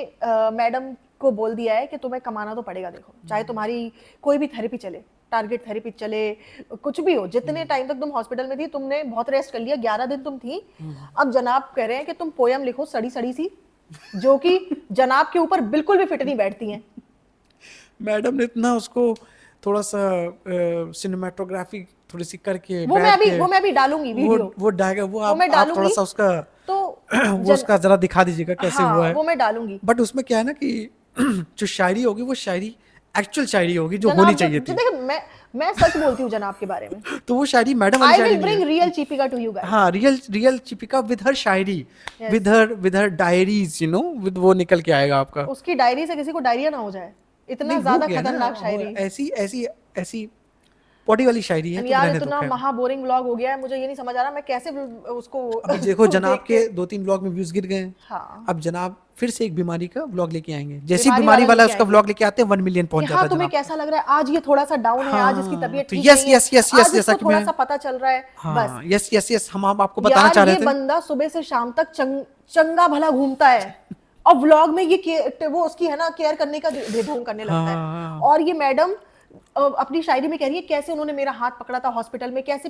मैडम को बोल दिया है कि तुम्हें कमाना तो पड़ेगा। देखो, चाहे तुम्हारी कोई भी थेरेपी चले, टारगेट थेरेपी चले, कुछ भी हो, जितने टाइम तक तुम हॉस्पिटल में थी तुमने बहुत रेस्ट कर लिया, 11 दिन तुम थी। अब जनाब कह रहे हैं कि तुम पोयम लिखो सड़ी सड़ी सी, जो कि जनाब के ऊपर बिल्कुल भी फिट नहीं बैठती हैं। मैडम ने इतना उसको थोड़ा सा सिनेमेटोग्राफी थोड़ी सी करके वो मैं अभी डालूंगी वीडियो, वो डायगा वो वो मैं आप थोड़ा डालूंगी। सा उसका तो वो उसका जरा दिखा दीजिएगा कैसे हाँ, हुआ है। वो मैं डालूंगी। बट उसमें क्या है ना कि जो शायरी होगी वो शायरी एक्चुअल शायरी होगी जो जनाब होनी चाहिए थी, देखिए, मैं सच बोलती हूँ जनाब के बारे में। तो वो शायरी मैडम वाली आई शायरी विल नहीं ब्रिंग है। Real Chipika to you guys. हाँ, रियल चिपिका विद हर शायरी, Yes. With her diaries, you know, with वो निकल के आएगा आपका। उसकी डायरी से किसी को डायरिया ना हो जाए, इतना नहीं, वो ज्यादा क्या है ना, खतरनाक वो शायरी। ऐसी ऐसी ऐसी पॉडी वाली शायरी है, तो यार रहने दो इतना खैर। महा बोरिंग व्लॉग हो गया है, मुझे ये नहीं समझ आ रहा मैं कैसे उसको अभी देखो जनाब देख के 2-3 व्लॉग में व्यूज गिर गए हैं। हाँ अब जनाब फिर से एक बीमारी का व्लॉग लेके आएंगे, जैसी बीमारी बीमारी वाला वाला लेके उसका आएंगे। व्लॉग लेके आते हैं 1 मिलियन पहुंच कि जाता हाँ है तुम्हें जनाब। कैसा लग रहा है, आज ये थोड़ा सा डाउन है, आज इसकी हाँ, तबीयत तो ठीक यस नहीं है, यस यस आज यस, जैसा इसको कि थोड़ा मैं, सा पता चल रहा है, बस। हाँ यस यस यस, हम आपको बताना यार चाह रहे ये थे। बंदा सुबह से शाम तक चंगा भला घूमता है और व्लॉग में ये वो उसकी है ना केयर करने का ढोंग करने लगता है। हाँ। और ये मैडम अपनी शायरी में कह रही है कैसे उन्होंने मेरा हाथ पकड़ा था हॉस्पिटल में, कैसे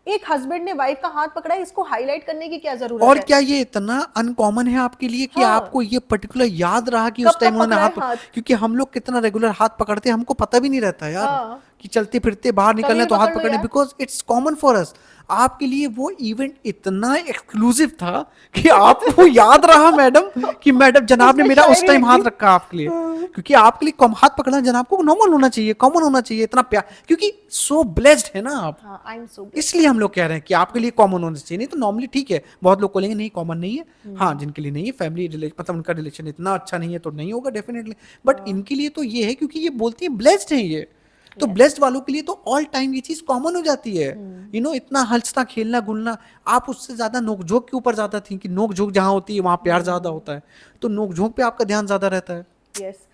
एक हस्बैंड ने वाइफ का हाथ पकड़ा है, इसको हाईलाइट करने की क्या जरूरत और है? क्या ये इतना अनकॉमन है आपके लिए कि हाँ। आपको ये पर्टिकुलर याद रहा कि कब उस टाइम कब उन्होंने पकड़ा है हाथ, हाथ? क्योंकि हम लोग कितना रेगुलर हाथ पकड़ते हैं हमको पता भी नहीं रहता यार, हाँ। कि चलते फिरते बाहर निकलना है भी तो हाथ पकड़ लो पकड़ने, यार। Because it's common for us. आपके लिए वो इवेंट इतना एक्सक्लूसिव था कि आपको याद रहा मैडम कि मैडम जनाब ने उसमें मेरा उस शायरी टाइम हाथ लिखी। रखा आपके लिए, क्योंकि आपके लिए हाथ पकड़ना जनाब को नॉर्मल होना चाहिए, कॉमन होना चाहिए, इतना प्यार, क्योंकि सो ब्लेस्ड है ना आप, हाँ, आई एम सो इसलिए हम लोग कह रहे हैं कि आपके लिए कॉमन होना चाहिए। नहीं तो नॉर्मली ठीक है, बहुत लोग बोलेंगे नहीं कॉमन नहीं है, हाँ जिनके लिए नहीं है, फैमिली रिलेशन मतलब उनका रिलेशन इतना अच्छा नहीं है तो नहीं होगा डेफिनेटली, बट इनके लिए तो ये है क्योंकि ये बोलती है ब्लेस्ड है ये, तो ब्लेस्ड वालों के लिए तो ऑल टाइम ये चीज कॉमन हो जाती है। यू नो, इतना हंसना खेलना घुलना, आप उससे ज्यादा नोकझोंक के ऊपर ज्यादा थी कि नोकझोंक जहां होती है वहां प्यार ज्यादा होता है, तो नोकझोंक पे आपका ध्यान ज्यादा रहता है। यस।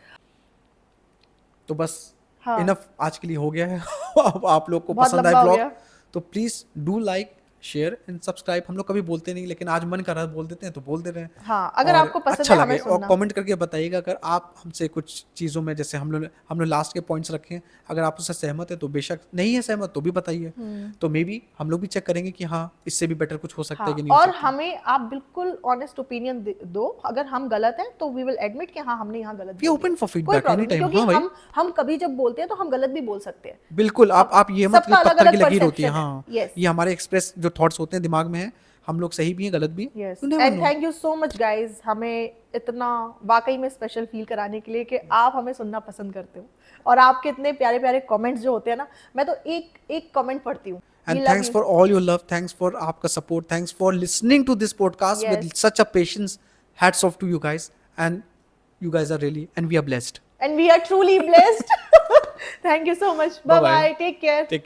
तो बस हाँ। इनफ आज के लिए हो गया है। अब आप लोग को बहुत पसंद लंबा आए हो ब्लॉग गया। तो please do like share and subscribe. हम लोग कभी बोलते नहीं, लेकिन आज मन कर रहा है बोल देते हैं तो बोल दे रहे हैं। हाँ, अगर और आपको पसंद अच्छा है हमें लगे और सुनना। कमेंट करके बताइएगा अगर आप हमसे कुछ चीज़ों में, जैसे हम लोग लास्ट के पॉइंट्स रखे हैं, अगर आप उससे सहमत है तो बेशक, नहीं है सहमत तो भी बताइए, तो मे बी हम लोग भी चेक करेंगे कि हाँ इससे भी बेटर कुछ हो सकता है हाँ, कि नहीं हो और सकता। हमें आप बिल्कुल ऑनेस्ट ओपिनियन दो। अगर हम गलत हैं तो वी विल एडमिट कि हाँ हमने यहाँ गलत वी बोल ओपन दिया। फॉर कोई फीडबैक प्रॉब्लम एनी नहीं, टाइम। क्योंकि हाँ भाई, हम कभी जब बोलते हैं तो हम गलत भी बोल सकते हैं। बिल्कुल। आप ये मत सबका कि पत्थर की अलग-अलग लकीर होती है। perception है। हाँ, Yes. ये हमारे एक्सप्रेस जो थॉट्स होते हैं दिमाग में है, हम लोग सही भी हैं गलत भी हैं। Yes, You never and know. Thank you so much guys, हमें इतना वाकई में स्पेशल फील कराने के लिए कि आप हमें सुनना पसंद करते हो, और आपके इतने प्यारे प्यारे कमेंट्स जो होते हैं ना, मैं तो एक एक कमेंट पढ़ती हूँ। And thanks for all your love, thanks for आपका support, thanks for listening to this podcast with Yes. such a patience. Hats off to you guys, and you guys are really, and we are blessed. And we are truly blessed. Thank you so much. Bye Bye-bye. bye. Take care. Take